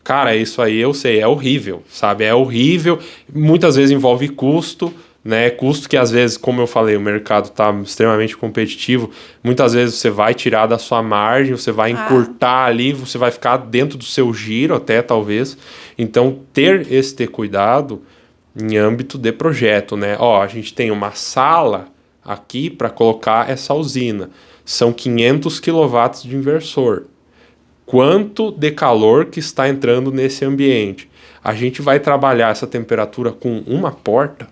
cara, isso aí eu sei, é horrível, sabe? É horrível. Muitas vezes envolve custo, né? Custo que às vezes, como eu falei, o mercado está extremamente competitivo. Muitas vezes você vai tirar da sua margem, você vai encurtar ali, você vai ficar dentro do seu giro até, talvez. Então, ter cuidado em âmbito de projeto, né? Ó, a gente tem uma sala aqui para colocar essa usina. São 500 kW de inversor. Quanto de calor que está entrando nesse ambiente? A gente vai trabalhar essa temperatura com uma porta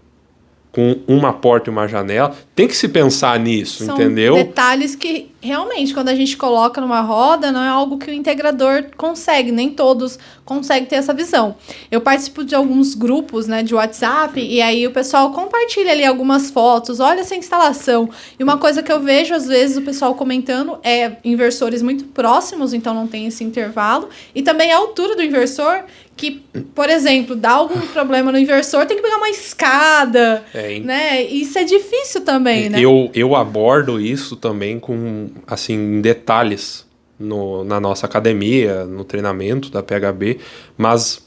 e uma janela. Tem que se pensar nisso, entendeu? São detalhes que, realmente, quando a gente coloca numa roda, não é algo que o integrador consegue, nem todos conseguem ter essa visão. Eu participo de alguns grupos, né, de WhatsApp, e aí o pessoal compartilha ali algumas fotos, olha essa instalação. E uma coisa que eu vejo, às vezes, o pessoal comentando é inversores muito próximos, então não tem esse intervalo, e também a altura do inversor, que, por exemplo, dá algum problema no inversor, tem que pegar uma escada, né? Isso é difícil também, né? Eu abordo isso também com, assim, em detalhes na nossa academia, no treinamento da PHB, mas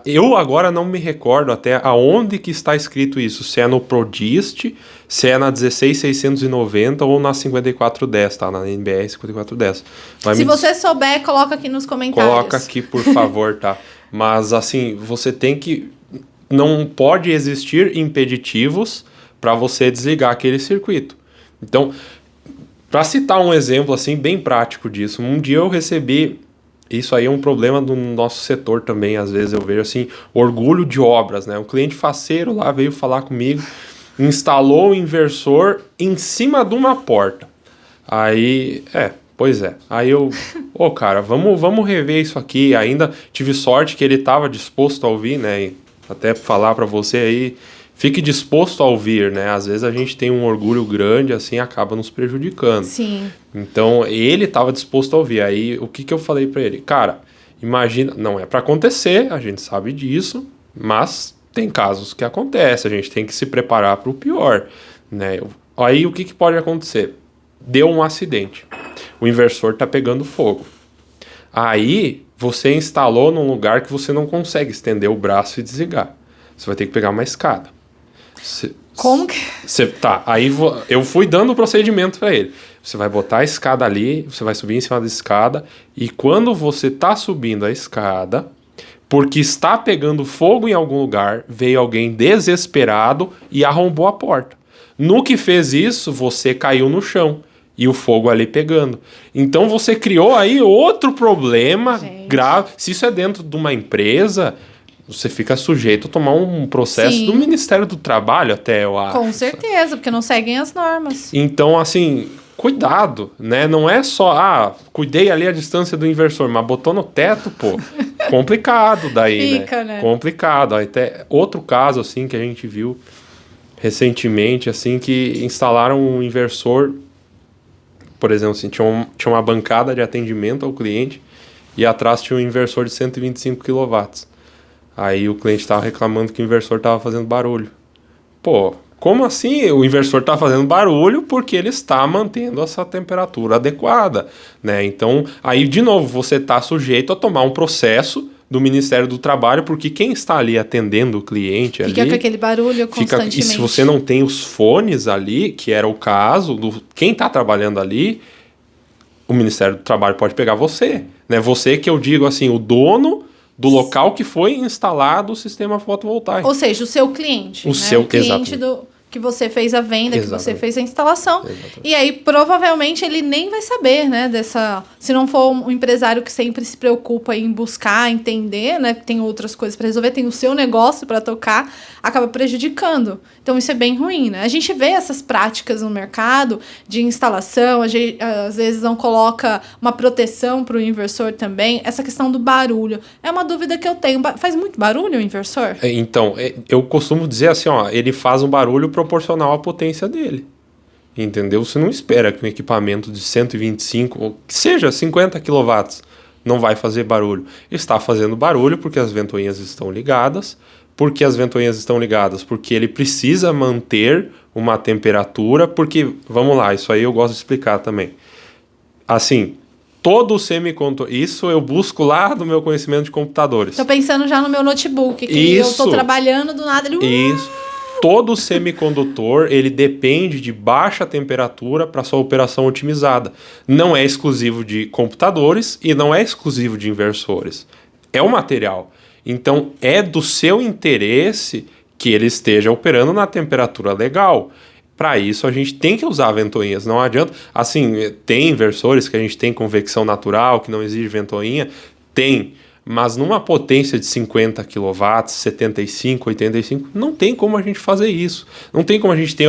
eu agora não me recordo até aonde que está escrito isso, se é no Prodist, se é na 16690 ou na 5410, tá? Na NBR 5410. Se você souber, coloca aqui nos comentários. Coloca aqui, por favor, tá? Mas, assim, você tem que... Não pode existir impeditivos para você desligar aquele circuito. Então, para citar um exemplo, assim, bem prático disso, um dia eu recebi... Isso aí é um problema do nosso setor também, às vezes eu vejo, assim, orgulho de obras, né? Um cliente faceiro lá veio falar comigo, instalou o inversor em cima de uma porta. Aí, pois é. Aí eu, cara, vamos rever isso aqui. Ainda tive sorte que ele estava disposto a ouvir, né? E até falar para você aí, fique disposto a ouvir, né? Às vezes a gente tem um orgulho grande, assim, acaba nos prejudicando. Sim. Então, ele estava disposto a ouvir. Aí, o que eu falei para ele? Cara, imagina, não é para acontecer, a gente sabe disso, mas tem casos que acontecem, a gente tem que se preparar para o pior, né? Aí, o que pode acontecer? Deu um acidente. O inversor está pegando fogo. Aí, você instalou num lugar que você não consegue estender o braço e desligar. Você vai ter que pegar uma escada. Como que... Tá, aí eu fui dando o procedimento para ele. Você vai botar a escada ali, você vai subir em cima da escada, e quando você tá subindo a escada, porque está pegando fogo em algum lugar, veio alguém desesperado e arrombou a porta. No que fez isso, você caiu no chão. E o fogo ali pegando. Então você criou aí outro problema grave. Se isso é dentro de uma empresa, você fica sujeito a tomar um processo do Ministério do Trabalho até, eu acho. Com certeza, porque não seguem as normas. Então, assim, cuidado, né? Não é só, cuidei ali a distância do inversor, mas botou no teto, pô. Complicado daí, né? Complicado. Até outro caso, assim, que a gente viu recentemente, assim, que instalaram um inversor... Por exemplo, assim, tinha uma bancada de atendimento ao cliente e atrás tinha um inversor de 125 kW. Aí o cliente estava reclamando que o inversor estava fazendo barulho. Pô, como assim? O inversor está fazendo barulho porque ele está mantendo essa temperatura adequada, né? Então, aí, de novo, você está sujeito a tomar um processo do Ministério do Trabalho, porque quem está ali atendendo o cliente fica com aquele barulho constantemente. E se você não tem os fones ali, que era o caso, quem está trabalhando ali, o Ministério do Trabalho pode pegar você, né? Você que eu digo assim, o dono do local que foi instalado o sistema fotovoltaico. Ou seja, o seu cliente. O cliente que você fez a venda, que você fez a instalação. E aí, provavelmente, ele nem vai saber, né, se não for um empresário que sempre se preocupa em buscar, entender, né, tem outras coisas para resolver, tem o seu negócio para tocar, acaba prejudicando. Então, isso é bem ruim, né? A gente vê essas práticas no mercado de instalação, às vezes não coloca uma proteção para o inversor também. Essa questão do barulho é uma dúvida que eu tenho. Faz muito barulho o inversor? Então, eu costumo dizer assim, ele faz um barulho proporcional à potência dele. entendeu? Você não espera que um equipamento de 125, ou que seja 50 kW, não vai fazer barulho. Está fazendo barulho porque as ventoinhas estão ligadas. Por que as ventoinhas estão ligadas? Porque ele precisa manter uma temperatura, porque, vamos lá, isso aí eu gosto de explicar também. Assim, todo semicondutor, isso eu busco lá do meu conhecimento de computadores. Tô pensando já no meu notebook, que Isso. eu tô trabalhando, do nada ele... Isso. Todo semicondutor, ele depende de baixa temperatura para sua operação otimizada. Não é exclusivo de computadores e não é exclusivo de inversores. É o material. Então, é do seu interesse que ele esteja operando na temperatura legal. Para isso, a gente tem que usar ventoinhas. Não adianta... Assim, tem inversores que a gente tem convecção natural, que não exige ventoinha. Tem. Mas numa potência de 50 kW, 75, 85, não tem como a gente fazer isso. Não tem como a gente ter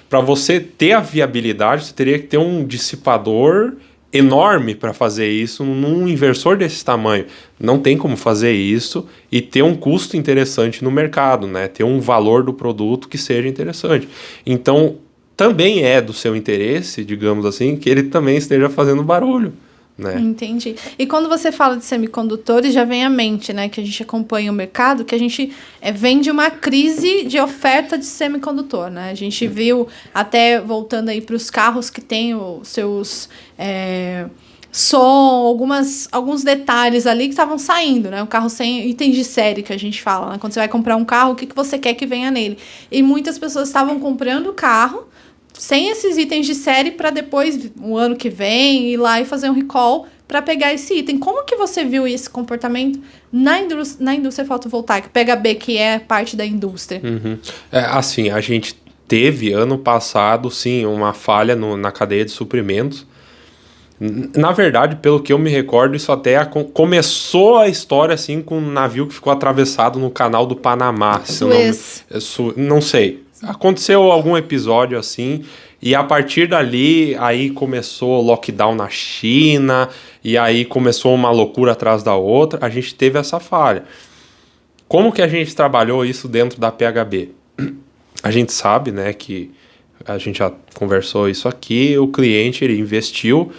para você ter a viabilidade, você teria que ter um dissipador enorme para fazer isso num inversor desse tamanho. Não tem como fazer isso e ter um custo interessante no mercado, né? Ter um valor do produto que seja interessante. Então, também é do seu interesse, digamos assim, que ele também esteja fazendo barulho. Né? Entendi. E quando você fala de semicondutores, já vem à mente, né, que a gente acompanha o mercado, que a gente vem de uma crise de oferta de semicondutor, né? A gente viu, até voltando aí para os carros que têm os seus som, alguns detalhes ali que estavam saindo, né? Um carro sem itens de série, que a gente fala, né? Quando você vai comprar um carro, o que você quer que venha nele? E muitas pessoas estavam comprando o carro sem esses itens de série para depois, o ano que vem, ir lá e fazer um recall para pegar esse item. Como que você viu esse comportamento na indústria fotovoltaica? PHB, que é parte da indústria. Uhum. Assim, a gente teve ano passado, sim, uma falha na cadeia de suprimentos. Na verdade, pelo que eu me recordo, isso até começou a história assim com um navio que ficou atravessado no canal do Panamá. Suez. Não sei. Aconteceu algum episódio assim, e a partir dali, aí começou lockdown na China, e aí começou uma loucura atrás da outra, a gente teve essa falha. Como que a gente trabalhou isso dentro da PHB? A gente sabe, né, que a gente já conversou isso aqui, o cliente, ele investiu,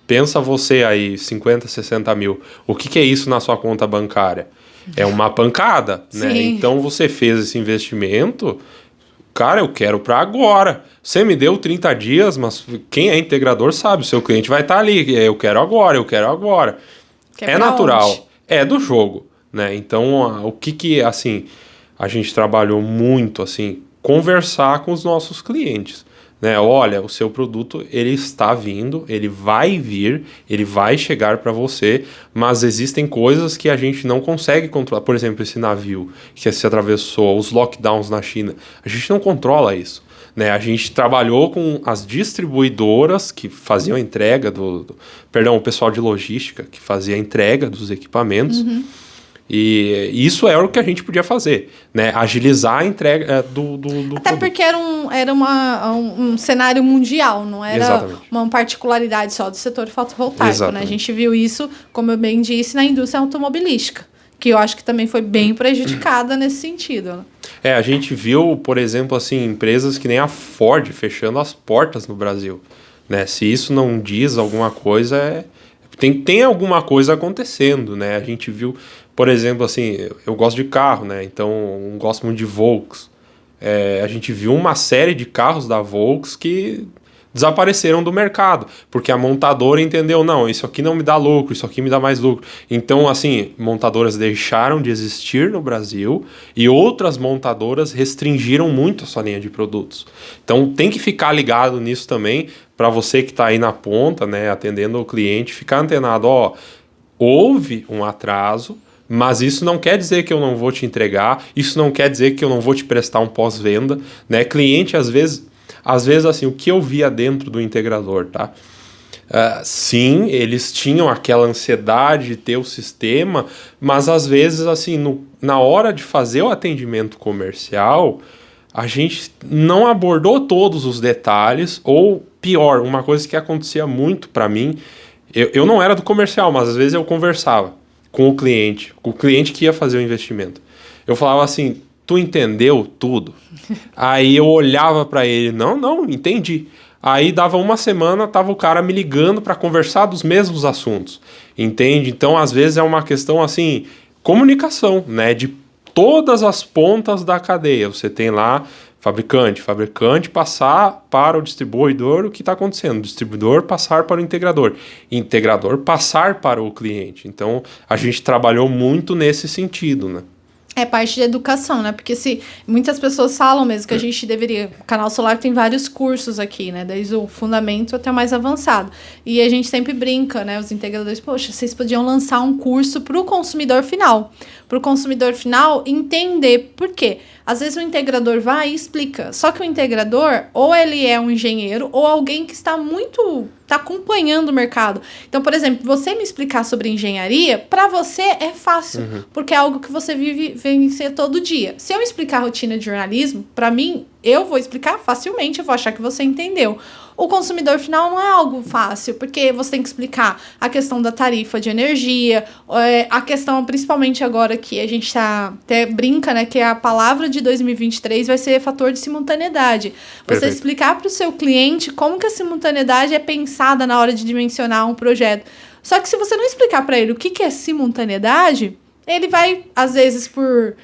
pensa você aí, 50, 60 mil, o que é isso na sua conta bancária? É uma pancada, né? Sim. Então você fez esse investimento, cara, eu quero para agora. Você me deu 30 dias, mas quem é integrador sabe, o seu cliente vai estar ali, eu quero agora, eu quero agora. É natural, onde? É do jogo, né? Então, o que assim, a gente trabalhou muito, assim, conversar com os nossos clientes. Né? Olha, o seu produto, ele está vindo, ele vai vir, ele vai chegar para você, mas existem coisas que a gente não consegue controlar. Por exemplo, esse navio que se atravessou, os lockdowns na China, a gente não controla isso. Né? A gente trabalhou com as distribuidoras que faziam a entrega o pessoal de logística que fazia a entrega dos equipamentos. Uhum. E isso era o que a gente podia fazer, né? Agilizar a entrega do Até produto. porque era um cenário mundial, não era Exatamente. uma particularidade só do setor fotovoltaico. Exatamente. Né? A gente viu isso, como eu bem disse, na indústria automobilística, que eu acho que também foi bem prejudicada nesse sentido. Né? A gente viu, por exemplo, assim, empresas que nem a Ford fechando as portas no Brasil. Né? Se isso não diz alguma coisa, tem alguma coisa acontecendo, né? A gente viu, por exemplo, assim, eu gosto de carro, né? Então, eu gosto muito de Volks. A gente viu uma série de carros da Volks que desapareceram do mercado, porque a montadora entendeu, não, isso aqui não me dá lucro, isso aqui me dá mais lucro. Então, assim, montadoras deixaram de existir no Brasil e outras montadoras restringiram muito a sua linha de produtos. Então, tem que ficar ligado nisso também, para você que está aí na ponta, né, atendendo o cliente, ficar antenado, houve um atraso, mas isso não quer dizer que eu não vou te entregar, isso não quer dizer que eu não vou te prestar um pós-venda, né? Cliente, às vezes, assim, o que eu via dentro do integrador, tá? Sim, eles tinham aquela ansiedade de ter o sistema, mas às vezes, assim, na hora de fazer o atendimento comercial, a gente não abordou todos os detalhes, ou pior, uma coisa que acontecia muito para mim, eu não era do comercial, mas às vezes eu conversava com o cliente que ia fazer o investimento. Eu falava assim, tu entendeu tudo? Aí eu olhava para ele, não, entendi. Aí dava uma semana, tava o cara me ligando para conversar dos mesmos assuntos, entende? Então, às vezes é uma questão assim, comunicação, né? De todas as pontas da cadeia. Você tem lá fabricante passar para o distribuidor o que está acontecendo, distribuidor passar para o integrador passar para o cliente. Então, a gente trabalhou muito nesse sentido, né? É parte de educação, né? Porque se muitas pessoas falam mesmo que a gente deveria... O Canal Solar tem vários cursos aqui, né? Desde o fundamento até o mais avançado. E a gente sempre brinca, né? Os integradores, poxa, vocês podiam lançar um curso para o consumidor final. Para o consumidor final entender por quê. Às vezes o integrador vai e explica. Só que o integrador, ou ele é um engenheiro, ou alguém que está acompanhando o mercado. Então, por exemplo, você me explicar sobre engenharia, para você é fácil, porque é algo que você vivencia todo dia. Se eu explicar a rotina de jornalismo, para mim, eu vou explicar facilmente, eu vou achar que você entendeu. O consumidor final não é algo fácil, porque você tem que explicar a questão da tarifa de energia, a questão, principalmente agora que a gente até brinca, né, que a palavra de 2023 vai ser fator de simultaneidade. Você explicar para o seu cliente como que a simultaneidade é pensada na hora de dimensionar um projeto. Só que se você não explicar para ele o que é simultaneidade, ele vai, às vezes, por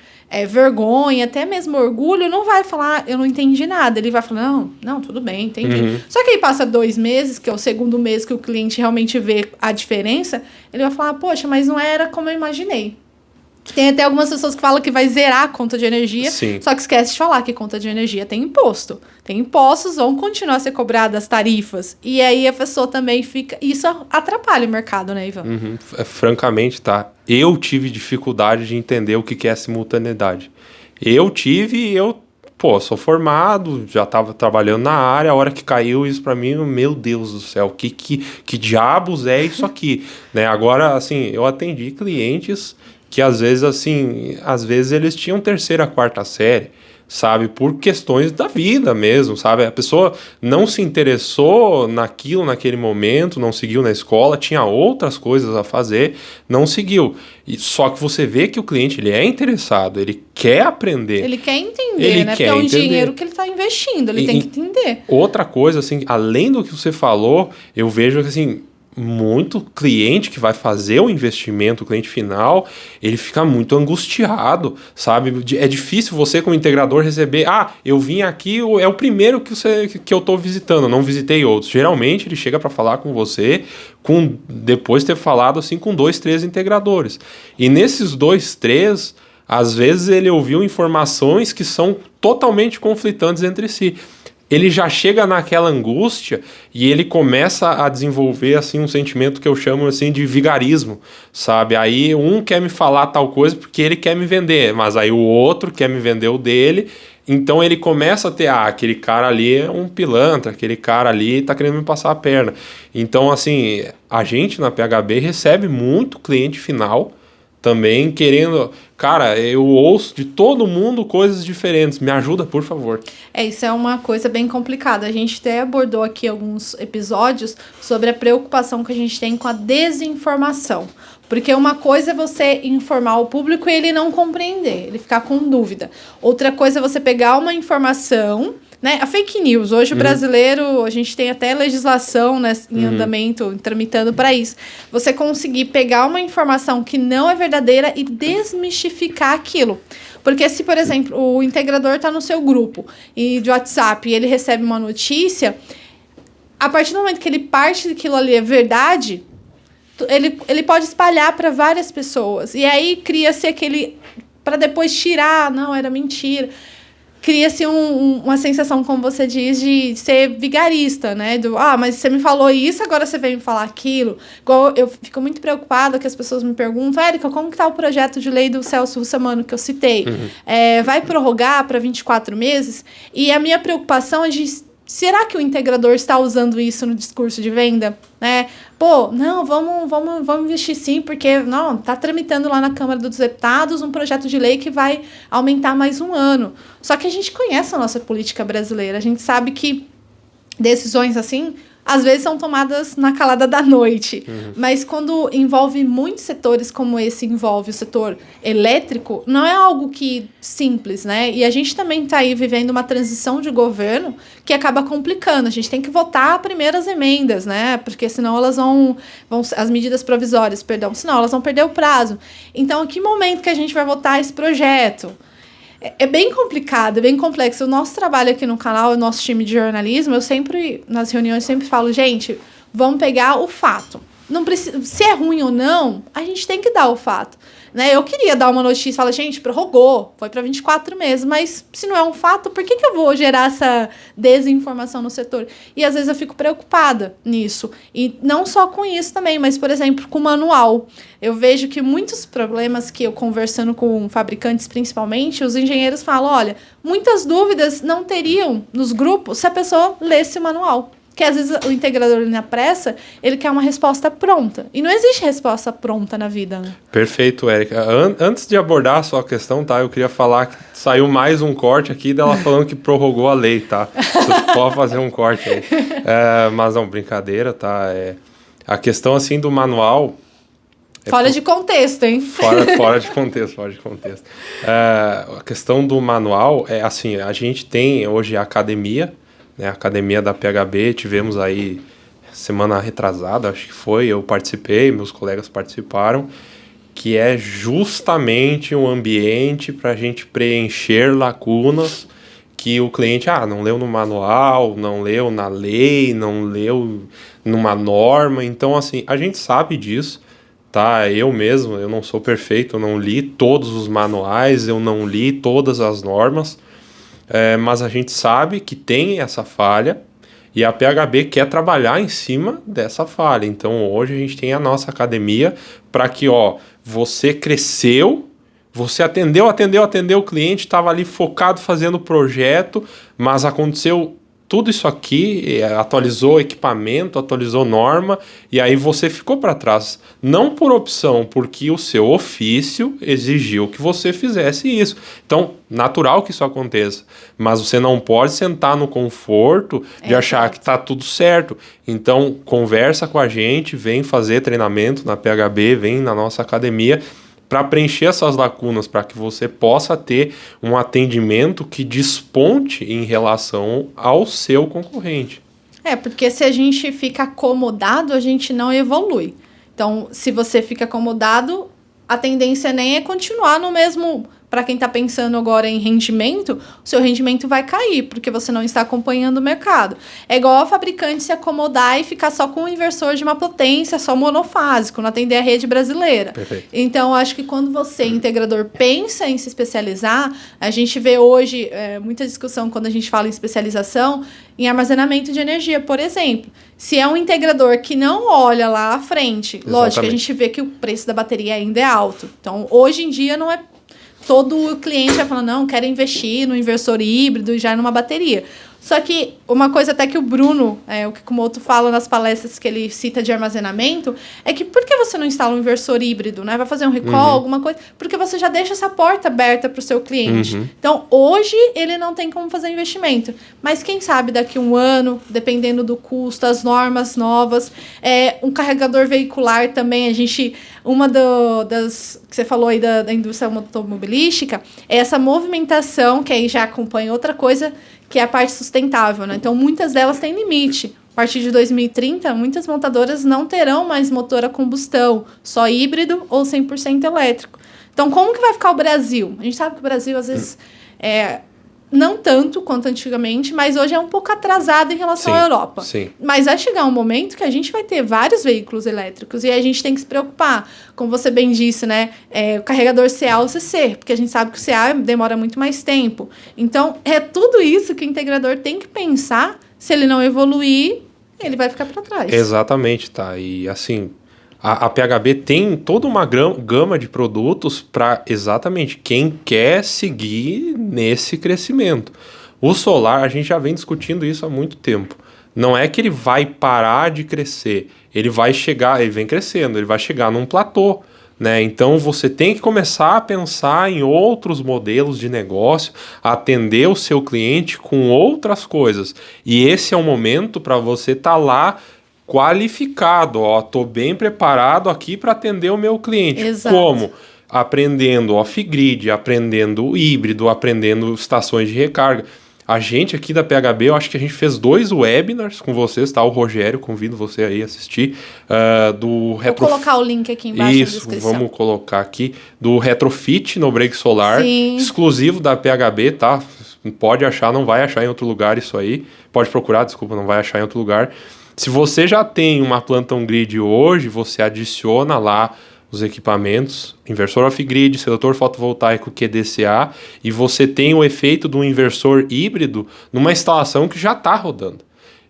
vergonha, até mesmo orgulho, não vai falar, eu não entendi nada. Ele vai falar, não, tudo bem, entendi. Só que aí passa 2 meses, que é o segundo mês que o cliente realmente vê a diferença, ele vai falar, poxa, mas não era como eu imaginei. Tem até algumas pessoas que falam que vai zerar a conta de energia, só que esquece de falar que conta de energia tem imposto. Tem impostos, vão continuar a ser cobradas tarifas. E aí a pessoa também fica... Isso atrapalha o mercado, né, Ivan? Francamente, tá. Eu tive dificuldade de entender o que é simultaneidade. Sou formado, já estava trabalhando na área, a hora que caiu isso para mim, meu Deus do céu, que diabos é isso aqui? Né? Agora, assim, eu atendi clientes que às vezes eles tinham 3ª, 4ª série, sabe, por questões da vida mesmo, sabe, a pessoa não se interessou naquele momento, não seguiu na escola, tinha outras coisas a fazer, não seguiu, só que você vê que o cliente, ele é interessado, ele quer aprender. Ele quer entender, né, porque é um dinheiro que ele está investindo, ele tem que entender. Outra coisa, assim, além do que você falou, eu vejo que, assim, muito cliente que vai fazer o investimento, o cliente final, ele fica muito angustiado, sabe? É difícil você, como integrador, receber, eu vim aqui, é o primeiro que eu estou visitando, não visitei outros. Geralmente, ele chega para falar com você, depois de ter falado assim, com 2, 3 integradores. E nesses 2, 3, às vezes ele ouviu informações que são totalmente conflitantes entre si. Ele já chega naquela angústia e ele começa a desenvolver assim, um sentimento que eu chamo assim, de vigarismo, sabe? Aí um quer me falar tal coisa porque ele quer me vender, mas aí o outro quer me vender o dele, então ele começa a ter, aquele cara ali é um pilantra, aquele cara ali tá querendo me passar a perna. Então, assim, a gente na PHB recebe muito cliente final também querendo... Cara, eu ouço de todo mundo coisas diferentes. Me ajuda, por favor. Isso é uma coisa bem complicada. A gente até abordou aqui alguns episódios sobre a preocupação que a gente tem com a desinformação. Porque uma coisa é você informar o público e ele não compreender, ele ficar com dúvida. Outra coisa é você pegar uma informação... Né? A fake news, hoje o brasileiro, a gente tem até legislação, né, em andamento, tramitando para isso. Você conseguir pegar uma informação que não é verdadeira e desmistificar aquilo. Porque se, por exemplo, o integrador está no seu grupo de WhatsApp e ele recebe uma notícia, a partir do momento que ele parte daquilo ali é verdade, ele pode espalhar para várias pessoas. E aí cria-se aquele... para depois tirar, não, era mentira. Cria-se uma sensação, como você diz, de ser vigarista, né? Mas você me falou isso, agora você vem me falar aquilo. Igual eu fico muito preocupada que as pessoas me perguntam, Érica, como que tá o projeto de lei do Celso Russomano que eu citei? Vai prorrogar para 24 meses? E a minha preocupação é de... Será que o integrador está usando isso no discurso de venda? Não, vamos investir sim, porque não, está tramitando lá na Câmara dos Deputados um projeto de lei que vai aumentar mais 1 ano. Só que a gente conhece a nossa política brasileira, a gente sabe que decisões assim às vezes são tomadas na calada da noite. Mas quando envolve muitos setores, como esse envolve o setor elétrico, não é algo que simples, né? E a gente também está aí vivendo uma transição de governo que acaba complicando. A gente tem que votar primeiro as emendas, né? Porque senão elas vão as medidas provisórias, perdão, senão elas vão perder o prazo. Então, em que momento que a gente vai votar esse projeto? É bem complicado, é bem complexo. O nosso trabalho aqui no canal, o nosso time de jornalismo, eu sempre, nas reuniões, sempre falo, gente, vamos pegar o fato. Não precisa, se é ruim ou não, a gente tem que dar o fato. Né? Eu queria dar uma notícia e falar, gente, prorrogou, foi para 24 meses, mas se não é um fato, por que eu vou gerar essa desinformação no setor? E às vezes eu fico preocupada nisso. E não só com isso também, mas, por exemplo, com o manual. Eu vejo que muitos problemas que eu conversando com fabricantes, principalmente, os engenheiros falam, olha, muitas dúvidas não teriam nos grupos se a pessoa lesse o manual. Que às vezes o integrador na pressa, ele quer uma resposta pronta. E não existe resposta pronta na vida, né? Perfeito, Érica. Antes de abordar a sua questão, tá? Eu queria falar que saiu mais um corte aqui dela falando que prorrogou a lei, tá? Você pode fazer um corte aí. Mas não, brincadeira, tá? A questão, assim, do manual... Fora de contexto, hein? Fora de contexto. A questão do manual é assim, a gente tem hoje a academia, né, a academia da PHB, tivemos aí semana retrasada, acho que foi, eu participei, meus colegas participaram, que é justamente um ambiente para a gente preencher lacunas que o cliente, não leu no manual, não leu na lei, não leu numa norma. Então, assim, a gente sabe disso, tá? Eu mesmo, eu não sou perfeito, eu não li todos os manuais, eu não li todas as normas, mas a gente sabe que tem essa falha e a PHB quer trabalhar em cima dessa falha. Então hoje a gente tem a nossa academia para que, você cresceu, você atendeu o cliente, estava ali focado fazendo o projeto, mas aconteceu tudo isso aqui, atualizou equipamento, atualizou norma, e aí você ficou para trás. Não por opção, porque o seu ofício exigiu que você fizesse isso. Então, natural que isso aconteça. Mas você não pode sentar no conforto de achar que está tudo certo. Então, conversa com a gente, vem fazer treinamento na PHB, vem na nossa academia, para preencher essas lacunas, para que você possa ter um atendimento que desponte em relação ao seu concorrente. Porque se a gente fica acomodado, a gente não evolui. Então, se você fica acomodado, a tendência nem é continuar no mesmo... Para quem está pensando agora em rendimento, o seu rendimento vai cair, porque você não está acompanhando o mercado. É igual a fabricante se acomodar e ficar só com um inversor de uma potência, só monofásico, não atender a rede brasileira. Perfeito. Então, acho que quando você, integrador, pensa em se especializar, a gente vê hoje muita discussão quando a gente fala em especialização, em armazenamento de energia, por exemplo. Se é um integrador que não olha lá à frente, Exatamente. Lógico, a gente vê que o preço da bateria ainda é alto. Então, hoje em dia, não é... Todo cliente vai falando, não, quero investir no inversor híbrido e já numa bateria. Só que uma coisa até que o Bruno, o Kikumoto fala nas palestras que ele cita de armazenamento, é que por que você não instala um inversor híbrido, né? Vai fazer um recall, alguma coisa, porque você já deixa essa porta aberta para o seu cliente. Então, hoje, ele não tem como fazer investimento. Mas quem sabe daqui a um ano, dependendo do custo, as normas novas, um carregador veicular também, uma das que você falou aí da indústria automobilística, é essa movimentação, que aí já acompanha outra coisa, que é a parte sustentável, né? Então, muitas delas têm limite. A partir de 2030, muitas montadoras não terão mais motor a combustão, só híbrido ou 100% elétrico. Então, como que vai ficar o Brasil? A gente sabe que o Brasil, às vezes, não tanto quanto antigamente, mas hoje é um pouco atrasado em relação à Europa. Sim. Mas vai chegar um momento que a gente vai ter vários veículos elétricos e a gente tem que se preocupar. Como você bem disse, né? O carregador CA ou CC, porque a gente sabe que o CA demora muito mais tempo. Então, é tudo isso que o integrador tem que pensar. Se ele não evoluir, ele vai ficar para trás. Exatamente, tá? E assim... A PHB tem toda uma gama de produtos para exatamente quem quer seguir nesse crescimento. O solar, a gente já vem discutindo isso há muito tempo. Não é que ele vai parar de crescer, ele vem crescendo, ele vai chegar num platô. né? Então você tem que começar a pensar em outros modelos de negócio, atender o seu cliente com outras coisas. E esse é o momento para você estar lá qualificado, ó, tô bem preparado aqui para atender o meu cliente. Exato. Como? Aprendendo off-grid, aprendendo híbrido, aprendendo estações de recarga. A gente aqui da PHB, eu acho que a gente fez 2 webinars com vocês, tá? O Rogério, convido você aí a assistir. Vou colocar o link aqui embaixo na descrição. Vamos colocar aqui. Do Retrofit no Break Solar. Sim. Exclusivo da PHB, tá? Pode achar, não vai achar em outro lugar isso aí. Pode procurar, desculpa, não vai achar em outro lugar. Se você já tem uma planta on-grid hoje, você adiciona lá os equipamentos, inversor off-grid, seletor fotovoltaico QDCA, e você tem o efeito do inversor híbrido numa instalação que já está rodando.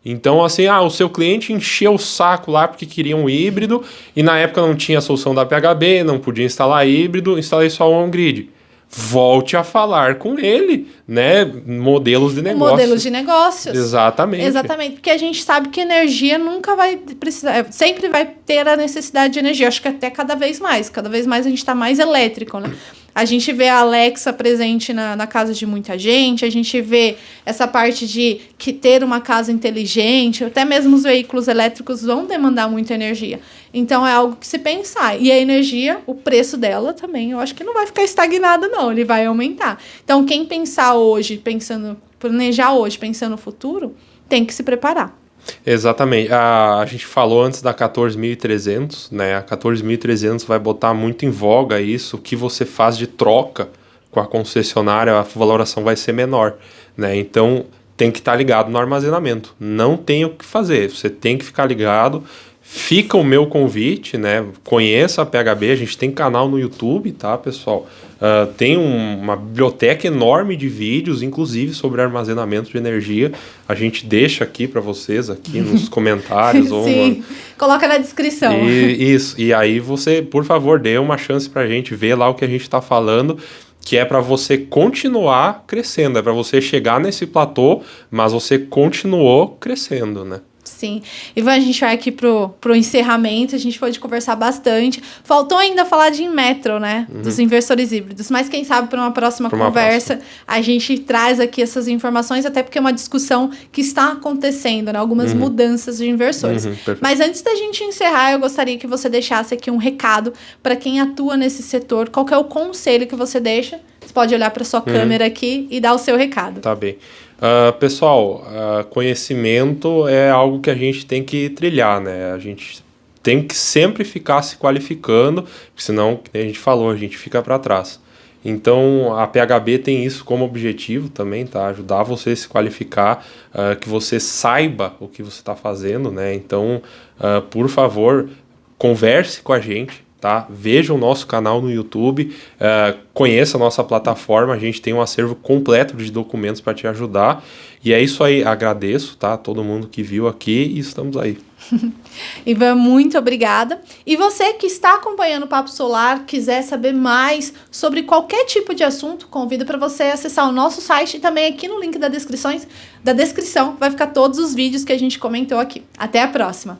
Então, assim, o seu cliente encheu o saco lá porque queria um híbrido, e na época não tinha a solução da PHB, não podia instalar híbrido, instalei só o on-grid. Volte a falar com ele, né? Modelos de negócio. Modelos de negócios. Exatamente. Exatamente, porque a gente sabe que energia nunca vai precisar, sempre vai ter a necessidade de energia. Acho que até cada vez mais a gente está mais elétrico, né? A gente vê a Alexa presente na casa de muita gente, a gente vê essa parte de que ter uma casa inteligente, até mesmo os veículos elétricos vão demandar muita energia. Então é algo que se pensar. E a energia, o preço dela também, eu acho que não vai ficar estagnado não, ele vai aumentar. Então quem pensar hoje, planejar hoje, pensando no futuro, tem que se preparar. Exatamente. A gente falou antes da 14.300, né? A 14.300 vai botar muito em voga isso, o que você faz de troca com a concessionária, a valoração vai ser menor, né? Então tem que estar ligado no armazenamento. Não tem o que fazer, você tem que ficar ligado. Fica o meu convite, né? Conheça a PHB, a gente tem canal no YouTube, tá, pessoal? Tem uma biblioteca enorme de vídeos, inclusive sobre armazenamento de energia. A gente deixa aqui para vocês, aqui nos comentários. Sim, coloca na descrição. E aí você, por favor, dê uma chance para a gente ver lá o que a gente está falando, que é para você continuar crescendo, é para você chegar nesse platô, mas você continuou crescendo, né? Sim. Ivan, a gente vai aqui pro encerramento, a gente pode conversar bastante. Faltou ainda falar de Inmetro, né? Dos inversores híbridos, mas quem sabe para uma próxima conversa a gente traz aqui essas informações, até porque é uma discussão que está acontecendo, né? Algumas mudanças de inversores. Mas antes da gente encerrar, eu gostaria que você deixasse aqui um recado para quem atua nesse setor. Qual que é o conselho que você deixa? Você pode olhar para sua câmera aqui e dar o seu recado. Tá bem. Pessoal, conhecimento é algo que a gente tem que trilhar, né? A gente tem que sempre ficar se qualificando, porque senão, como a gente falou, a gente fica para trás. Então, a PHB tem isso como objetivo também, tá? Ajudar você a se qualificar, que você saiba o que você está fazendo, né? Então, por favor, converse com a gente. Tá? Veja o nosso canal no YouTube, conheça a nossa plataforma, a gente tem um acervo completo de documentos para te ajudar. E é isso aí, agradeço, tá? Todo mundo que viu aqui e estamos aí. Ivan, muito obrigada. E você que está acompanhando o Papo Solar, quiser saber mais sobre qualquer tipo de assunto, convido para você acessar o nosso site e também aqui no link da descrição vai ficar todos os vídeos que a gente comentou aqui. Até a próxima!